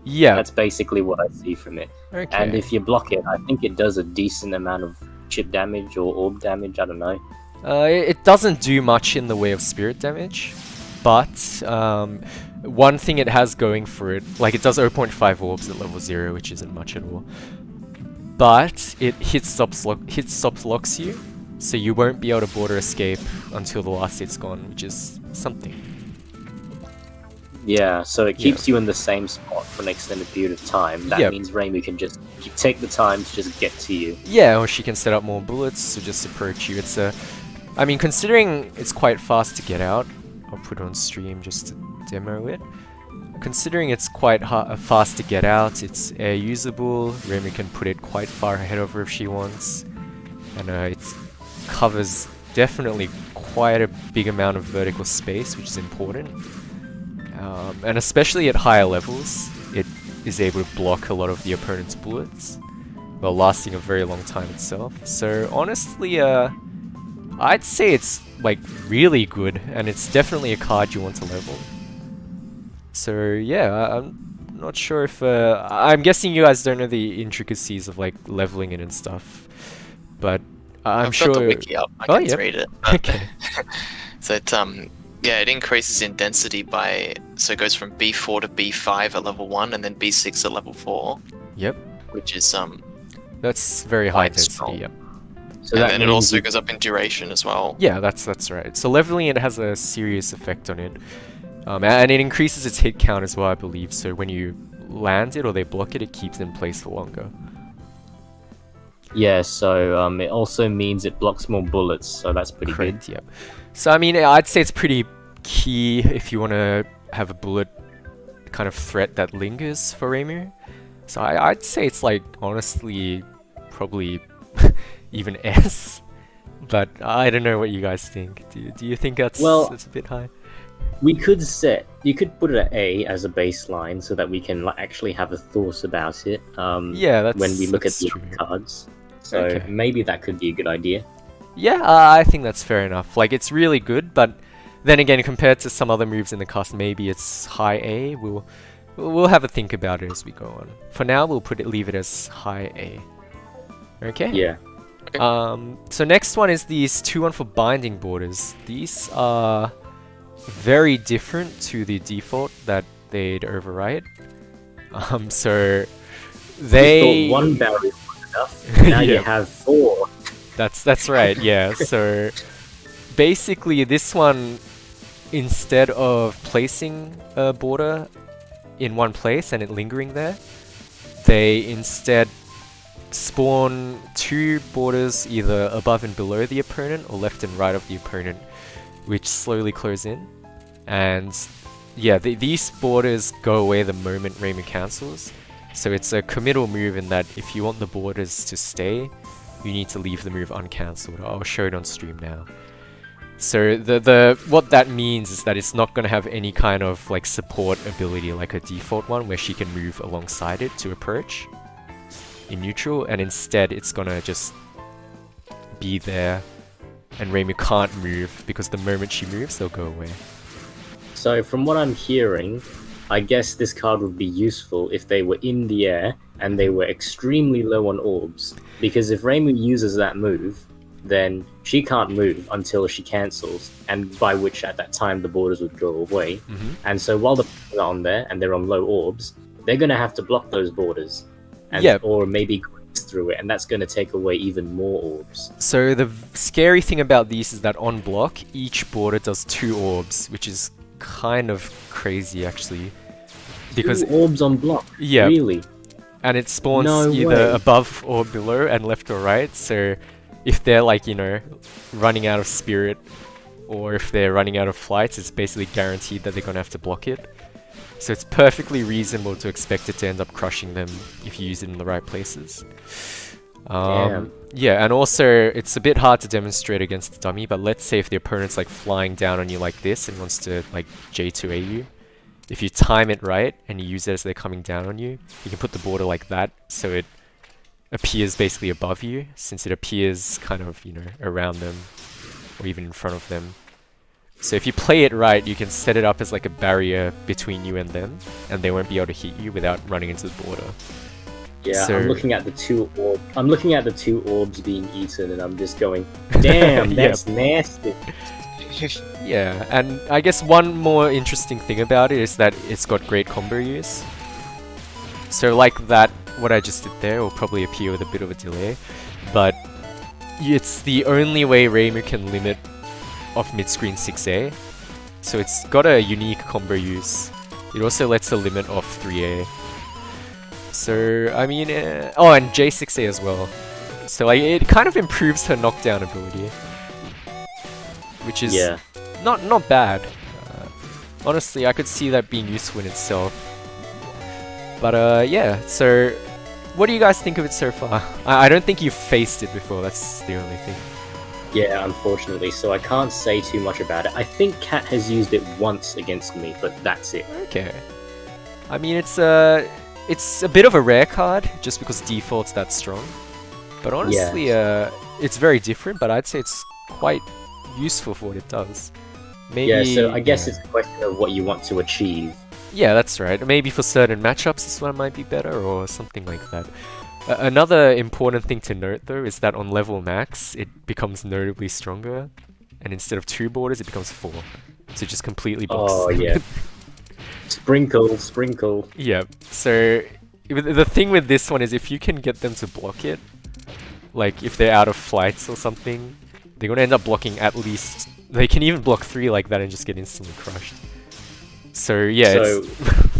Yeah. That's basically what I see from it. Okay. And if you block it, I think it does a decent amount of chip damage or orb damage. I don't know. It doesn't do much in the way of spirit damage, but one thing it has going for it, like it does 0.5 orbs at level 0, which isn't much at all. But it hit stops locks you, so you won't be able to border escape until the last hit's gone, which is something. Yeah, so it keeps you in the same spot for an extended period of time. That Yep. means Reimu can just take the time to just get to you. Yeah, or she can set up more bullets to just approach you. It's a, I mean, considering it's quite fast to get out, I'll put it on stream just to demo it. Considering it's quite fast to get out, it's air usable. Reimu can put it quite far ahead of her if she wants, and it covers definitely quite a big amount of vertical space, which is important. And especially at higher levels, it is able to block a lot of the opponent's bullets, while lasting a very long time itself. So honestly, I'd say it's like really good, and it's definitely a card you want to level. So yeah, I'm not sure if I'm guessing you guys don't know the intricacies of like leveling it and stuff, but I'm I've sure. got the wiki up. I Oh, can yep. read it. Okay. So it yeah, it increases in density by, so it goes from B4 to B5 at level 1 and then B6 at level 4, Yep, which is that's very high Quite density. strong. Yep. So and that then it means also you- goes up in duration as well. Yeah, that's right. So leveling it has a serious effect on it, and it increases its hit count as well, I believe. So when you land it or they block it, it keeps in place for longer. Yeah, so it also means it blocks more bullets, so that's pretty good. Correct. Yep. So I mean, I'd say it's pretty key if you want to have a bullet kind of threat that lingers for Reimu. So I'd say it's like honestly probably even S. But I don't know what you guys think. Do you think that's a bit high? You could put it at A as a baseline so that we can actually have a thought about it. Yeah, that's when we look at that's the true. other cards. So Okay. maybe that could be a good idea. Yeah, I think that's fair enough. Like, it's really good, but then again, compared to some other moves in the cast, maybe it's high A. We'll have a think about it as we go on. For now, we'll leave it as high A. Okay. Yeah. So next one is these 2-1 for binding borders. These are very different to the default that they'd override. So they You thought one barrier was enough. Now you Yeah. have 4. That's right, yeah. So basically this one, instead of placing a border in one place and it lingering there, they instead spawn 2 borders either above and below the opponent or left and right of the opponent, which slowly close in. And yeah, these borders go away the moment Reimu cancels. So it's a committal move in that if you want the borders to stay, you need to leave the move uncancelled. I'll show it on stream now. So what that means is that it's not going to have any kind of like support ability like a default one where she can move alongside it to approach in neutral, and instead it's going to just be there and Reimu can't move because the moment she moves they'll go away. So from what I'm hearing, I guess this card would be useful if they were in the air and they were extremely low on orbs. Because if Reimu uses that move, then she can't move until she cancels, and by which at that time the borders would go away. Mhm. And so while the borders are on there and they're on low orbs, they're going to have to block those borders. And, Yep. Or maybe graze through it, and that's going to take away even more orbs. So the scary thing about these is that on block, each border does 2 orbs, which is kind of crazy actually. Because 2 orbs on block? Yeah. Really? and it spawns No either way. above or below and left or right. So if they're like, running out of spirit or if they're running out of flights, it's basically guaranteed that they're gonna have to block it. So it's perfectly reasonable to expect it to end up crushing them if you use it in the right places. Damn. Yeah, and also it's a bit hard to demonstrate against the dummy, but let's say if the opponent's like flying down on you like this and wants to like J2A you, if you time it right and you use it as they're coming down on you, you can put the border like that so it appears basically above you, since it appears kind of, around them or even in front of them. So if you play it right, you can set it up as like a barrier between you and them, and they won't be able to hit you without running into the border. Yeah, So- I'm looking at the 2 orbs. I'm looking at the 2 orbs being eaten, and I'm just going, "Damn, that's nasty." Yeah, and I guess one more interesting thing about it is that it's got great combo use. So like that, what I just did there will probably appear with a bit of a delay, but it's the only way Reimu can limit off mid-screen 6A. So it's got a unique combo use It also lets a limit of 3A. So, I mean, oh, and J6A as well. So, like, it kind of improves her knockdown ability, which is not bad. Honestly, I could see that being useful in itself. But yeah, so what do you guys think of it so far? I don't think you've faced it before, that's the only thing. Yeah, unfortunately, so I can't say too much about it. I think Kat has used it once against me, but that's it. Okay. I mean, it's a bit of a rare card, just because default's that strong. But honestly, it's very different, but I'd say it's quite useful for what it does. Maybe, yeah, so I guess it's a question of what you want to achieve. Yeah, that's right. Maybe for certain matchups this one might be better, or something like that. Another important thing to note though is that on level max, it becomes notably stronger, and instead of 2 borders, it becomes 4. So it just completely boxes Oh, them. yeah. Sprinkle. Yeah, so the thing with this one is if you can get them to block it, like if they're out of flights or something, they're gonna end up blocking at least... They can even block 3 like that and just get instantly crushed. So yeah, so, it's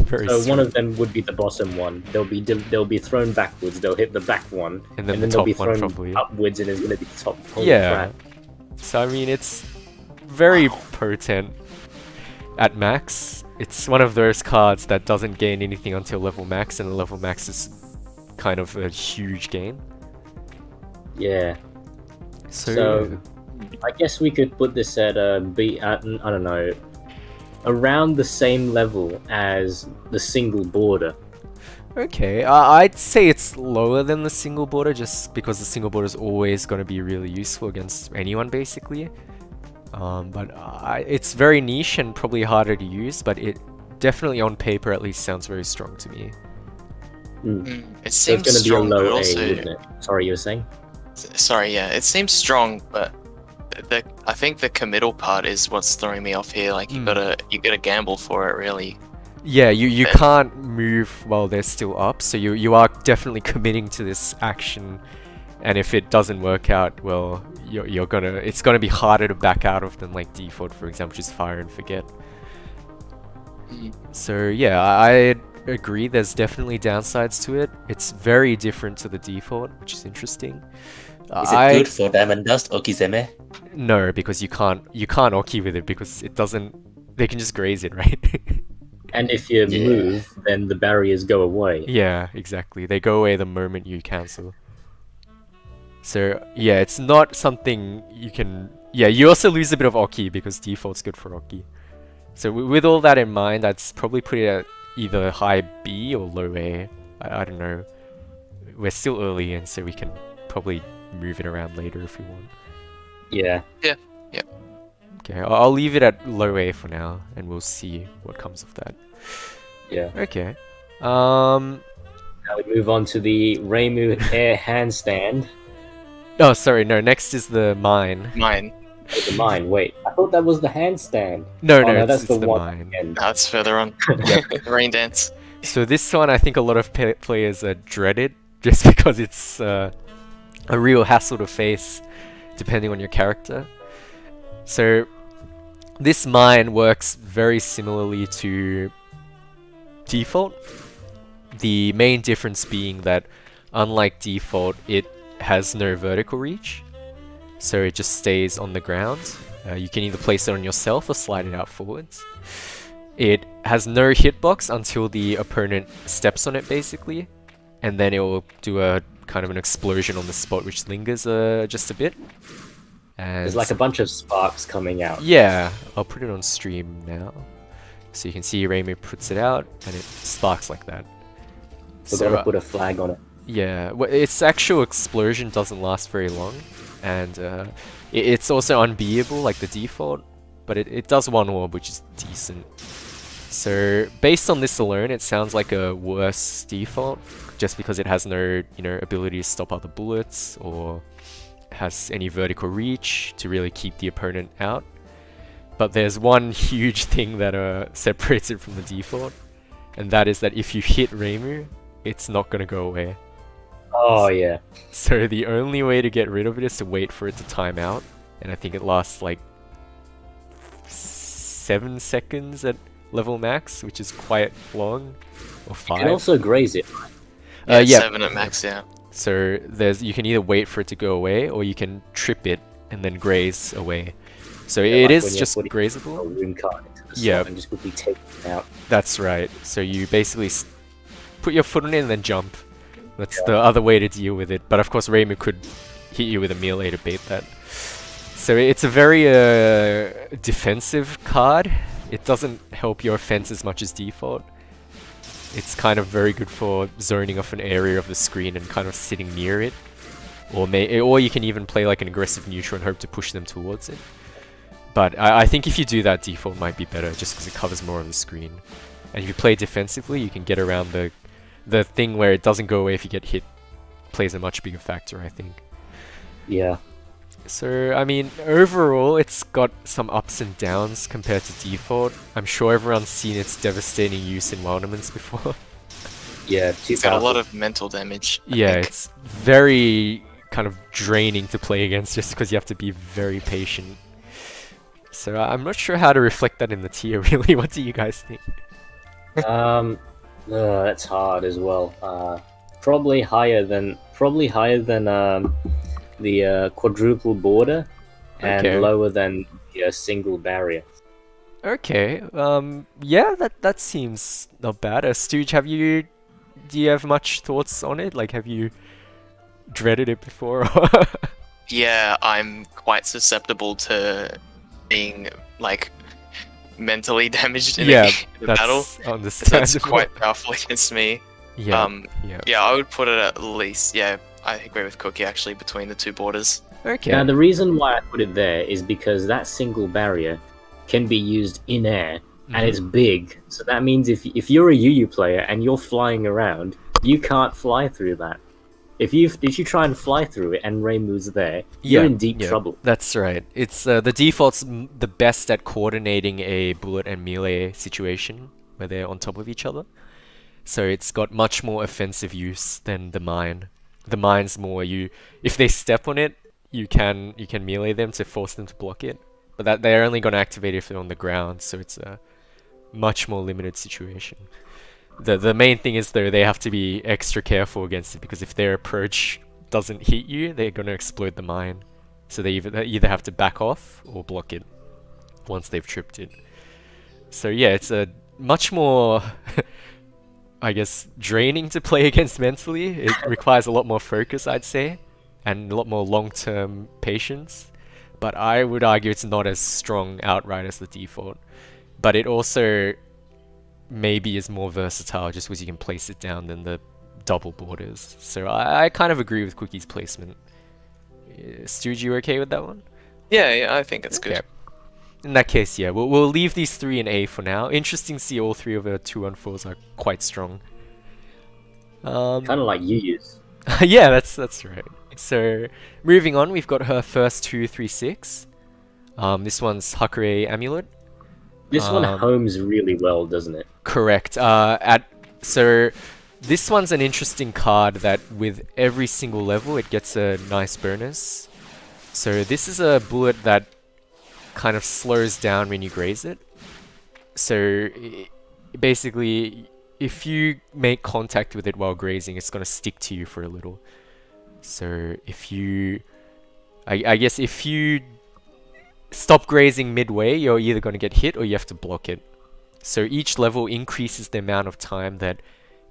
very so strong. one of them would be the bottom one. They'll be thrown backwards. They'll hit the back one, And then the they'll be top one thrown probably. upwards, and it's gonna be the top. Holy Yeah. crap. So I mean, it's very potent at max. It's one of those cards that doesn't gain anything until level max, and level max is kind of a huge gain. Yeah. So, So, I guess we could put this at I don't know, around the same level as the single border. okay, I'd say it's lower than the single border, just because the single border is always going to be really useful against anyone, basically. But it's very niche and probably harder to use, but it definitely on paper at least sounds very strong to me. It So seems it's gonna be a strong, but low A, also wouldn't it? Sorry, you were saying? sorry, yeah, it seems strong, but I think the committal part is what's throwing me off here. Like you gotta gamble for it, really. Yeah, you can't move while they're still up, so you are definitely committing to this action, and if it doesn't work out, well, it's gonna be harder to back out of than like default, for example, which is fire and forget. So yeah, I agree. There's definitely downsides to it. It's very different to the default, which is interesting. Is it good for Diamond Dust or Kizeme? No, because you can't Oki with it because it doesn't. They can just graze it, right? And if you Yeah. move, then the barriers go away. Yeah, exactly. They go away the moment you cancel. So yeah, it's not something you can... Yeah, you also lose a bit of Oki because default's good for Oki. So with all that in mind, I'd probably put it at either high B or low A. I don't know. We're still early in, so we can probably move it around later if we want. Yeah. Okay, I'll leave it at low A for now, and we'll see what comes of that. Yeah. Okay. Now we move on to the Reimu air handstand. Oh, sorry, no, next is the mine. Mine. Oh, the mine. Wait, I thought that was the handstand. No, Oh, no, no, it's, that's it's the the one. mine. Again. That's further on. Rain dance. So this one, I think a lot of players dread it, just because it's a real hassle to face, depending on your character. So this mine works very similarly to default. The main difference being that, unlike default, it has no vertical reach, so it just stays on the ground. You can either place it on yourself or slide it out forwards. It has no hitbox until the opponent steps on it, basically, and then it will do a kind of an explosion on the spot, which lingers just a bit. And There's like a bunch of sparks coming out. yeah, I'll put it on stream now, so you can see Reimu puts it out, and it sparks like that. We're gonna put a flag on it. Yeah, its actual explosion doesn't last very long, and it's also unbeatable like the default, but it does one orb, which is decent. So based on this alone, it sounds like a worse default, just because it has no ability to stop other bullets or has any vertical reach to really keep the opponent out. But there's one huge thing that separates it from the default, and that is that if you hit Reimu, it's not gonna go away. Oh yeah. So the only way to get rid of it is to wait for it to time out, and I think it lasts like 7 seconds at level max, which is quite long, or 5. And also graze it. Yeah, yeah. 7 at max, yeah. So you can either wait for it to go away, or you can trip it and then graze away. So Yeah, it like is when you're just putting grazable. a rune card into the slot Yeah. and just quickly take it out. That's right. So you basically put your foot on it and then jump. That's the other way to deal with it. But of course, Reimu could hit you with a melee to bait that. So it's a very defensive card. It doesn't help your offense as much as default. It's kind of very good for zoning off an area of the screen and kind of sitting near it. Or you can even play like an aggressive neutral and hope to push them towards it. But I think if you do that, default might be better just because it covers more of the screen. And if you play defensively, you can get around the thing where it doesn't go away if you get hit. Plays a much bigger factor, I think. Yeah. So, I mean, overall, it's got some ups and downs compared to default. I'm sure everyone's seen its devastating use in Wildemons before. Yeah, too It's got a lot powerful. of mental damage. I Yeah, think. it's very kind of draining to play against just because you have to be very patient. So I'm not sure how to reflect that in the tier, really. What do you guys think? That's hard as well. Probably higher than the quadruple border, and Okay. lower than the single barrier. Okay, yeah, that seems not bad. Stooge, do you have much thoughts on it? Like, have you dreaded it before? Yeah, I'm quite susceptible to being like mentally damaged in Yeah, a battle. that's That's understandable. quite powerful against me. Yeah, Yeah, yeah. I would put it at least. Yeah, I agree with Cookie actually between the two borders. Okay. Now, the reason why I put it there is because that single barrier can be used in air, and it's big. So that means if you're a UU player and you're flying around, you can't fly through that. If you try and fly through it and Reimu's there, you're in deep trouble. That's right. It's the default's the best at coordinating a bullet and melee situation where they're on top of each other. So it's got much more offensive use than the mine. The mine's more if they step on it, you can melee them to force them to block it. But that they're only going to activate if they're on the ground, so it's a much more limited situation. The main thing is though they have to be extra careful against it because if their approach doesn't hit you, they're going to explode the mine. So they either have to back off or block it once they've tripped it. So yeah, it's a much more I guess draining to play against mentally. It requires a lot more focus, I'd say, and a lot more long-term patience. But I would argue it's not as strong outright as the default. But it also maybe is more versatile just because you can place it down than the double borders. So I kind of agree with Cookie's placement. Stooge, you okay with that one? Yeah, I think it's good. Okay. In that case, yeah, we'll leave these three in A for now. Interesting to see all three of the 2-on-4s are quite strong. Kind of like UUs. Yeah, that's right. So, moving on, we've got her first 2-3-6. This one's Hakure Amulet. This one homes really well, doesn't it? Correct. So this one's an interesting card that with every single level it gets a nice bonus. So this is a bullet that kind of slows down when you graze it. So basically, if you make contact with it while grazing, it's going to stick to you for a little. So if you... I guess if you stop grazing midway, you're either going to get hit or you have to block it. So each level increases the amount of time that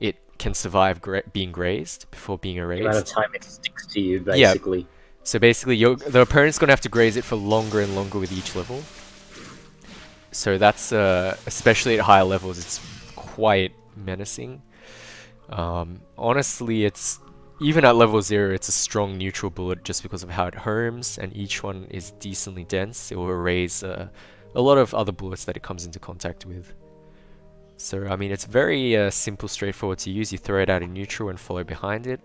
it can survive being grazed before being erased. The amount of time it sticks to you, basically. Yeah. So basically, the opponent's going to have to graze it for longer and longer with each level. So that's, especially at higher levels, it's quite menacing. Honestly, it's even at level 0, it's a strong neutral bullet just because of how it homes, and each one is decently dense. It will erase a lot of other bullets that it comes into contact with. So, I mean, it's very simple, straightforward to use. You throw it out in neutral and follow behind it,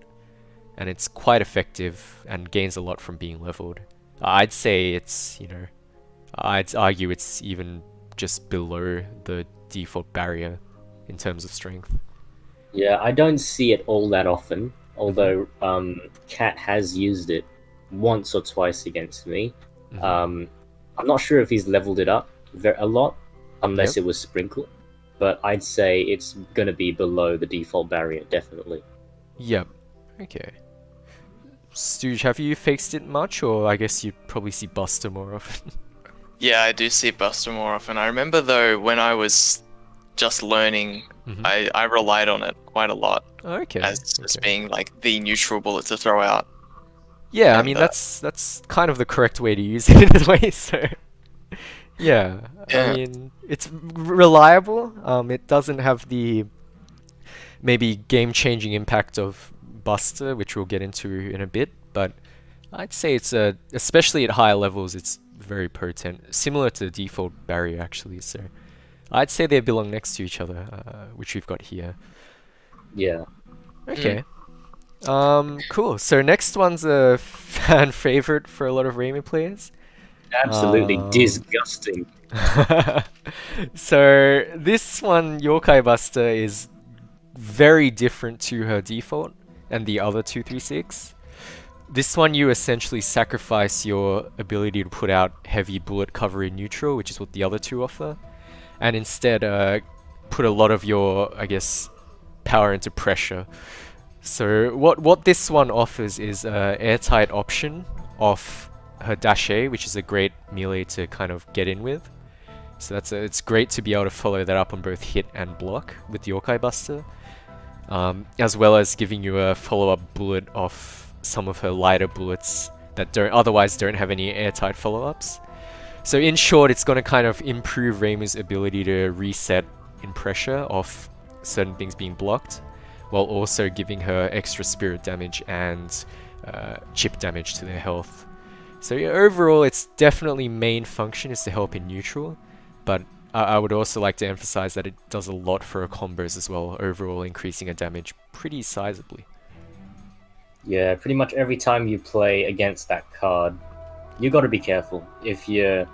and it's quite effective and gains a lot from being leveled. I'd say it's, I'd argue it's even just below the default barrier in terms of strength. Yeah, I don't see it all that often. Although Cat has used it once or twice against me. Mm-hmm. I'm not sure if he's leveled it up a lot, unless Yep. it was Sprinkle. but I'd say it's going to be below the default barrier, definitely. Yep. Okay. Stooge, have you fixed it much, or I guess you'd probably see Buster more often? Yeah, I do see Buster more often. I remember though when I was just learning, I relied on it quite a lot Okay. as being like the neutral bullet to throw out. Yeah, I And, mean that's kind of the correct way to use it in a way. So yeah, I mean it's reliable. It doesn't have the maybe game-changing impact of Buster, which we'll get into in a bit, but I'd say it's especially at higher levels, it's very potent, similar to the default barrier actually. So I'd say they belong next to each other, which we've got here. Yeah. Okay. Cool. So next one's a fan favorite for a lot of Reimu players. Absolutely disgusting. So this one, Yokai Buster, is very different to her default and the other 236. This one you essentially sacrifice your ability to put out heavy bullet cover in neutral, which is what the other two offer, and instead put a lot of your, I guess, power into pressure. So what this one offers is a airtight option off her dash A, which is a great melee to kind of get in with. So it's great to be able to follow that up on both hit and block with the Yokai Buster, as well as giving you a follow-up bullet off some of her lighter bullets that otherwise don't have any airtight follow-ups. So in short, it's going to kind of improve Reimu's ability to reset in pressure off certain things being blocked, while also giving her extra spirit damage and chip damage to their health. So yeah, overall, its definitely main function is to help in neutral, but I would also like to emphasize that it does a lot for her combos as well, overall increasing her damage pretty sizably. Yeah, pretty much every time you play against that card, you got to be careful. If you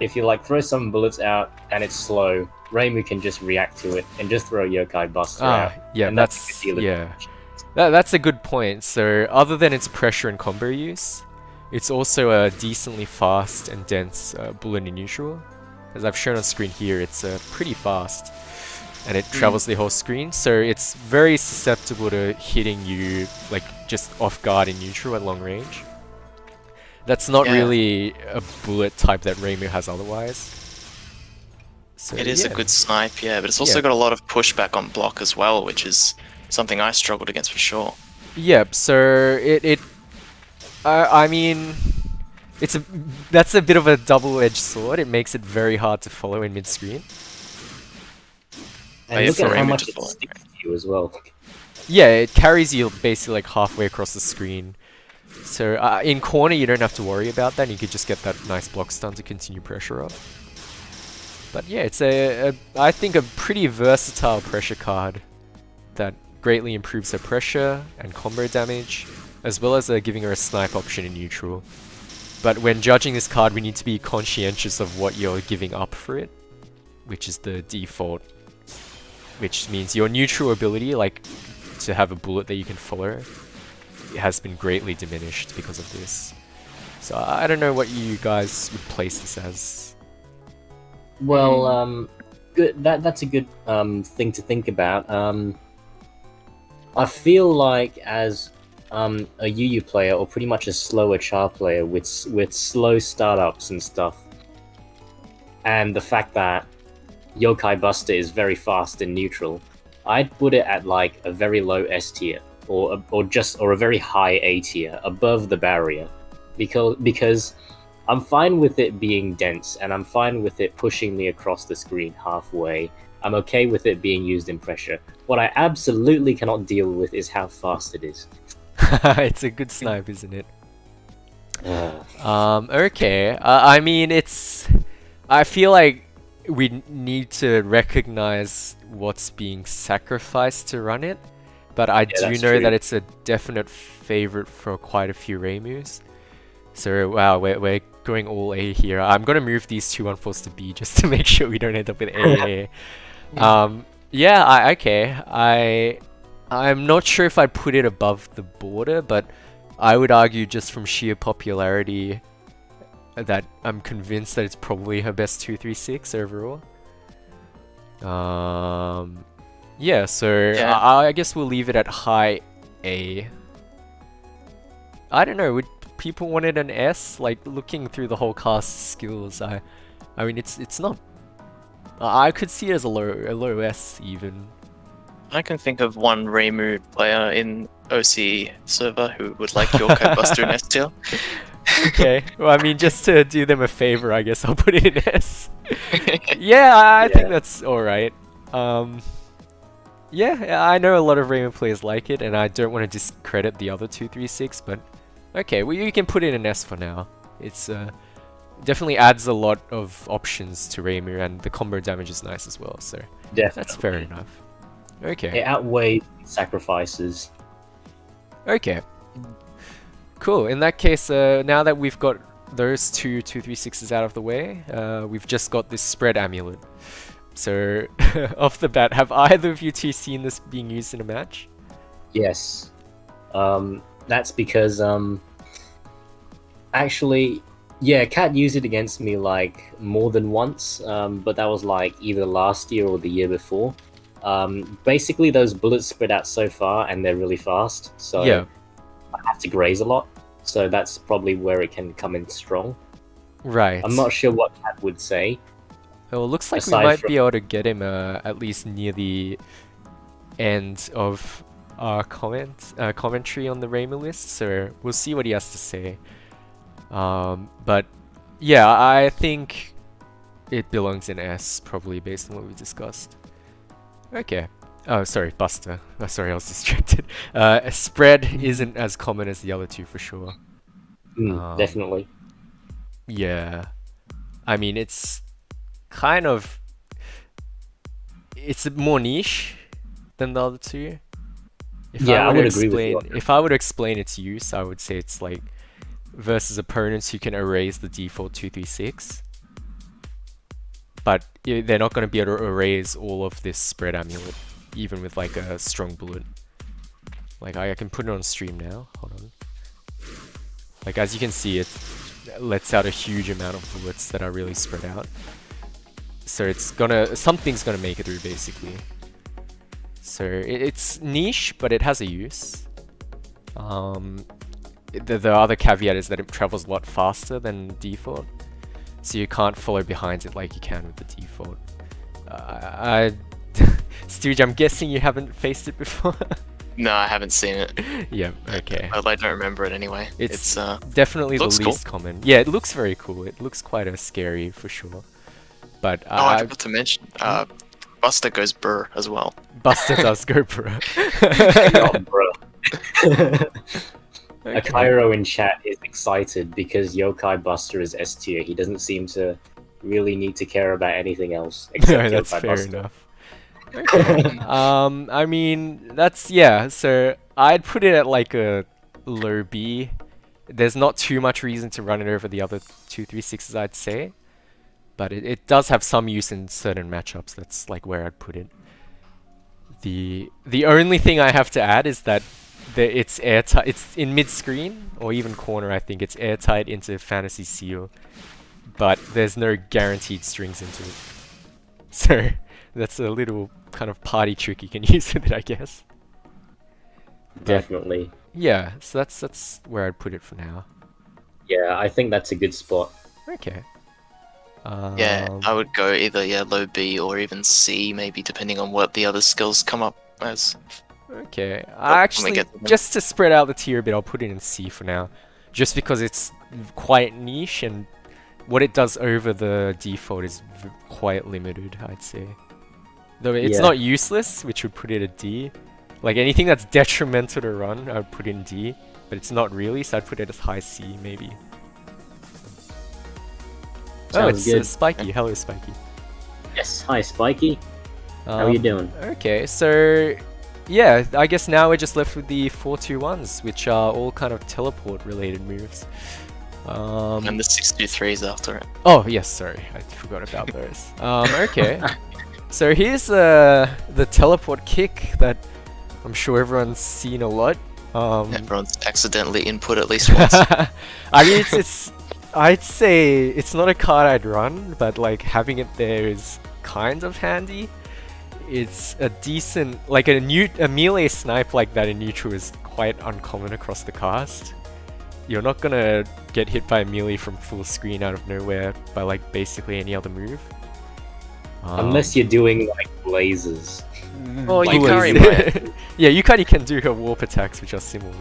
like throw some bullets out and it's slow, Reimu can just react to it and just throw Yokai Buster out. Yeah, and that's a good deal of yeah. damage. That's a good point. So other than its pressure and combo use, it's also a decently fast and dense bullet in neutral. As I've shown on screen here, it's pretty fast, and it travels the whole screen, so it's very susceptible to hitting you like just off guard in neutral at long range. That's not really a bullet type that Reimu has otherwise. So, it is a good snipe, yeah, but it's also got a lot of pushback on block as well, which is something I struggled against for sure. Yep. So I mean, that's a bit of a double-edged sword. It makes it very hard to follow in mid-screen. And look at how much it sticks to you as well. Yeah, it carries you basically like halfway across the screen. So in corner, you don't have to worry about that. You could just get that nice block stun to continue pressure up. But yeah, it's I think a pretty versatile pressure card that greatly improves her pressure and combo damage, as well as giving her a snipe option in neutral. But when judging this card, we need to be conscientious of what you're giving up for it, which is the default, which means your neutral ability, like to have a bullet that you can follow, has been greatly diminished because of this. So I don't know what you guys would place this as. Well, good. That's a good thing to think about. I feel like as a UU player, or pretty much a slower char player with slow startups and stuff, and the fact that Yokai Buster is very fast and neutral, I'd put it at like a very low S tier, or a very high A tier, above the barrier, because I'm fine with it being dense, and I'm fine with it pushing me across the screen halfway. I'm okay with it being used in pressure. What I absolutely cannot deal with is how fast it is. It's a good snipe, isn't it? Okay. I mean, I feel like we need to recognize what's being sacrificed to run it, but I do know that it's a definite favorite for quite a few Reimus. So wow, we're going all A here. I'm gonna move these two unforced to B just to make sure we don't end up with AA. Okay. I'm not sure if I'd put it above the border, but I would argue just from sheer popularity that I'm convinced that it's probably her best 236 overall. Yeah, so Yeah. I guess we'll leave it at high A. I don't know, would people wanted an S? Like, looking through the whole cast skills, I mean, it's not... I could see it as a low S, even. I can think of one Reimu player in OCE server who would like Yokai Buster in S tier. Okay, well, I mean, just to do them a favor, I guess I'll put it in S. Yeah, I think that's alright. Yeah, I know a lot of Reimu players like it, and I don't want to discredit the other 236, but okay, well, you can put it in S for now. It's definitely adds a lot of options to Reimu, and the combo damage is nice as well, so Definitely. that's fair enough. Okay. It outweighs sacrifices. Okay. Cool. In that case, now that we've got those two 236s out of the way, we've just got this spread amulet. So, off the bat, have either of you two seen this being used in a match? Yes. That's because actually, yeah, Cat used it against me like more than once, but that was like either last year or the year before. Basically, those bullets spread out so far and they're really fast, so Yeah. I have to graze a lot. So that's probably where it can come in strong. Right. I'm not sure what Cat would say. Well, it looks like we aside might from- be able to get him at least near the end of our commentary on the Reimu list, so we'll see what he has to say. But yeah, I think it belongs in S, probably based on what we discussed. Okay. Oh, sorry, Buster. Oh, sorry, I was distracted. Spread isn't as common as the other two for sure. Definitely. Yeah. I mean, it's kind of... It's more niche than the other two. Yeah, I would agree with you on that. If I were to explain its use, I would say it's like versus opponents who can erase the default 236. But they're not going to be able to erase all of this spread amulet, even with like a strong bullet. Like I can put it on stream now. Hold on. Like as you can see, it lets out a huge amount of bullets that are really spread out. So it's something's gonna make it through basically. So it's niche, but it has a use. The other caveat is that it travels a lot faster than default. So you can't follow behind it like you can with the default. Stooge, I'm guessing you haven't faced it before? No, I haven't seen it. Yeah, okay. I don't remember it anyway. It's definitely the looks least common. Yeah, it looks very cool. It looks quite scary for sure. But I forgot to mention, Buster goes burr as well. Buster does go bro. Oh, bro. Okay. Akairo in chat is excited because Yokai Buster is S tier. He doesn't seem to really need to care about anything else except No, that's Yokai fair Buster. enough. Okay. I mean, yeah. So I'd put it at like a low B. There's not too much reason to run it over the other 236s, I'd say. But it does have some use in certain matchups. That's like where I'd put it. The only thing I have to add is that it's airtight. It's in mid-screen or even corner. I think it's airtight into Fantasy Seal, but there's no guaranteed strings into it. So that's a little kind of party trick you can use with it, I guess. Definitely. Yeah, so that's where I'd put it for now. Yeah, I think that's a good spot. Okay. Yeah, I would go either low B or even C, maybe depending on what the other skills come up as. Okay, when we actually, get to them. just to spread out the tier a bit, I'll put it in C for now. Just because it's quite niche and what it does over the default is quite limited, I'd say. Though it's Yeah. not useless, which would put it at D. Like anything that's detrimental to run, I would put in D. But it's not really, so I'd put it as high C, maybe. Oh, Sounds it's good. Spiky. Hello, Spiky. Yes. Hi, Spiky. How you doing? Okay, so yeah, I guess now we're just left with the 4-2-1s, which are all kind of teleport related moves. And the 623s after it. Oh yes, sorry, I forgot about those. Okay, so here's the teleport kick that I'm sure everyone's seen a lot. Everyone's accidentally input at least once. I mean, it's I'd say it's not a card I'd run, but like having it there is kind of handy. it's a decent, like a melee snipe like that in neutral is quite uncommon across the cast. You're not gonna get hit by a melee from full screen out of nowhere by like basically any other move. Unless you're doing like lasers. Oh, Like Yukari laser. might. Yeah, Yukari can do her warp attacks, which are similar.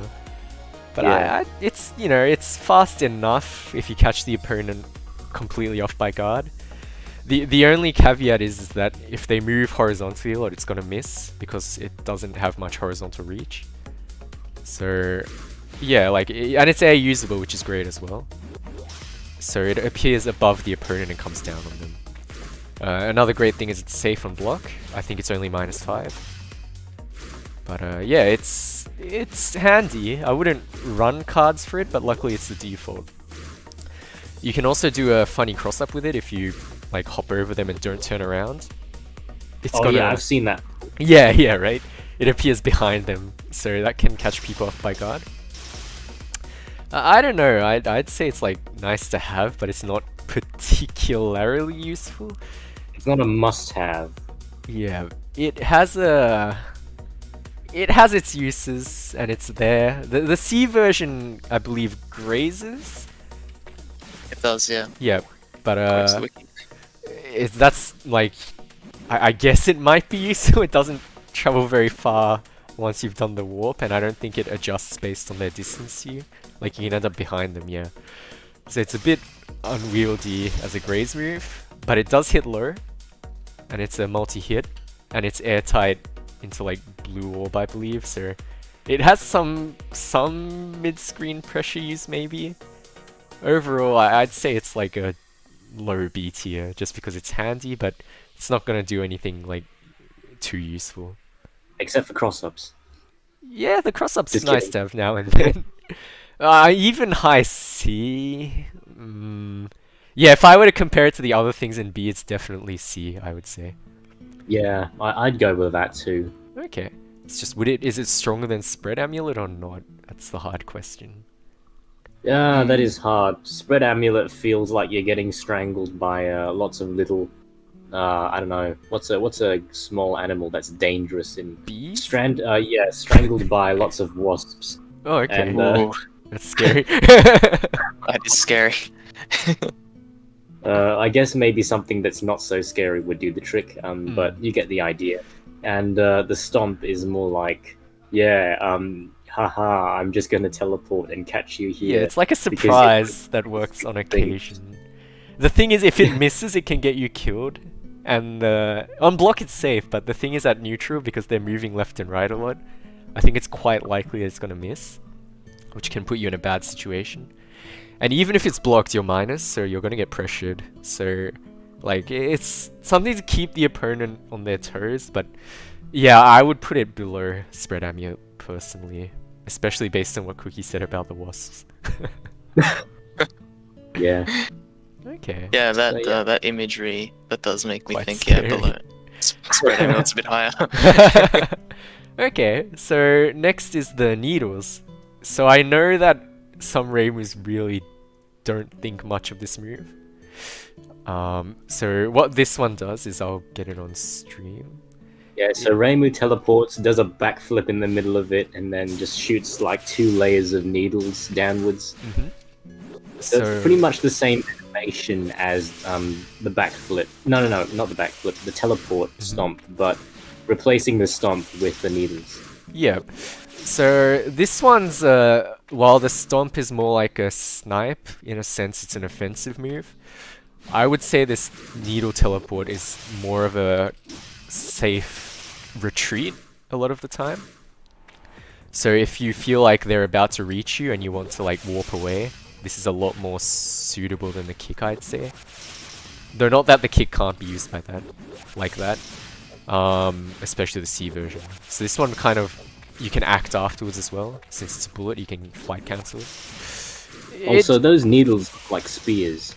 But Yeah. it's, you know, it's fast enough if you catch the opponent completely off by guard. The only caveat is that if they move horizontally a lot, it's gonna miss because it doesn't have much horizontal reach. So yeah, like, and it's air usable, which is great as well. So it appears above the opponent and comes down on them. Another great thing is it's safe on block. I think it's only -5. But yeah, it's handy. I wouldn't run cards for it, but luckily it's the default. You can also do a funny cross-up with it if you like hop over them and don't turn around. It's Oh yeah, I've seen that. yeah, right? It appears behind them, so that can catch people off by guard. I don't know, I'd say it's like nice to have, but it's not particularly useful. It's not a must-have. Yeah, it has its uses, and it's there. The C version, I believe, grazes. It does, yeah. Yeah, but According to the wiki. that's like, I guess it might be useful. It doesn't travel very far once you've done the warp, and I don't think it adjusts based on their distance to you. Like, you can end up behind them, yeah. So it's a bit unwieldy as a graze move, but it does hit low, and it's a multi-hit, and it's airtight into like blue orb, I believe. So it has some mid-screen pressure use maybe. Overall, I'd say it's like a low B tier, just because it's handy, but it's not gonna do anything like too useful. Except for cross-ups. Yeah, the cross-ups is Just nice kidding. to have now and then. Even high C. Yeah, if I were to compare it to the other things in B, it's definitely C, I would say. Yeah, I'd go with that too. Okay. It's just, is it stronger than Spread Amulet or not? That's the hard question. Yeah, that is hard. Spread Amulet feels like you're getting strangled by lots of little... I don't know. What's a small animal that's dangerous in... B? Yeah, strangled by lots of wasps. Oh, okay. And, Ooh, That's scary. that is scary. I guess maybe something that's not so scary would do the trick, but you get the idea. And the stomp is more like, yeah, haha, I'm just gonna teleport and catch you here. Yeah, it's like a surprise that works on occasion. The thing is, if it misses, it can get you killed. And on block it's safe, but the thing is at neutral, because they're moving left and right a lot, I think it's quite likely it's gonna miss, which can put you in a bad situation. And even if it's blocked, you're minus, so you're gonna get pressured. So, like, it's something to keep the opponent on their toes, but yeah, I would put it below Spread Amulet personally, especially based on what Cookie said about the wasps. Yeah. Okay. Yeah, that So, yeah. that imagery, that does make me Quite think, scary. yeah, below. Spread Amulet's a bit higher. Okay, so next is the needles. So I know that some Reimus really don't think much of this move. So what this one does is, I'll get it on stream. Yeah, so Reimu teleports, does a backflip in the middle of it, and then just shoots like 2 layers of needles downwards. So it's pretty much the same animation as the backflip. No, not the backflip, the teleport stomp, but replacing the stomp with the needles. Yeah. So this one's, while the stomp is more like a snipe, in a sense it's an offensive move, I would say this needle teleport is more of a safe retreat a lot of the time. So if you feel like they're about to reach you and you want to like warp away, this is a lot more suitable than the kick, I'd say. Though not that the kick can't be used by that, like that. Especially the C version. So this one kind of, you can act afterwards as well. Since it's a bullet, you can flight cancel it. Also, those needles look like spears.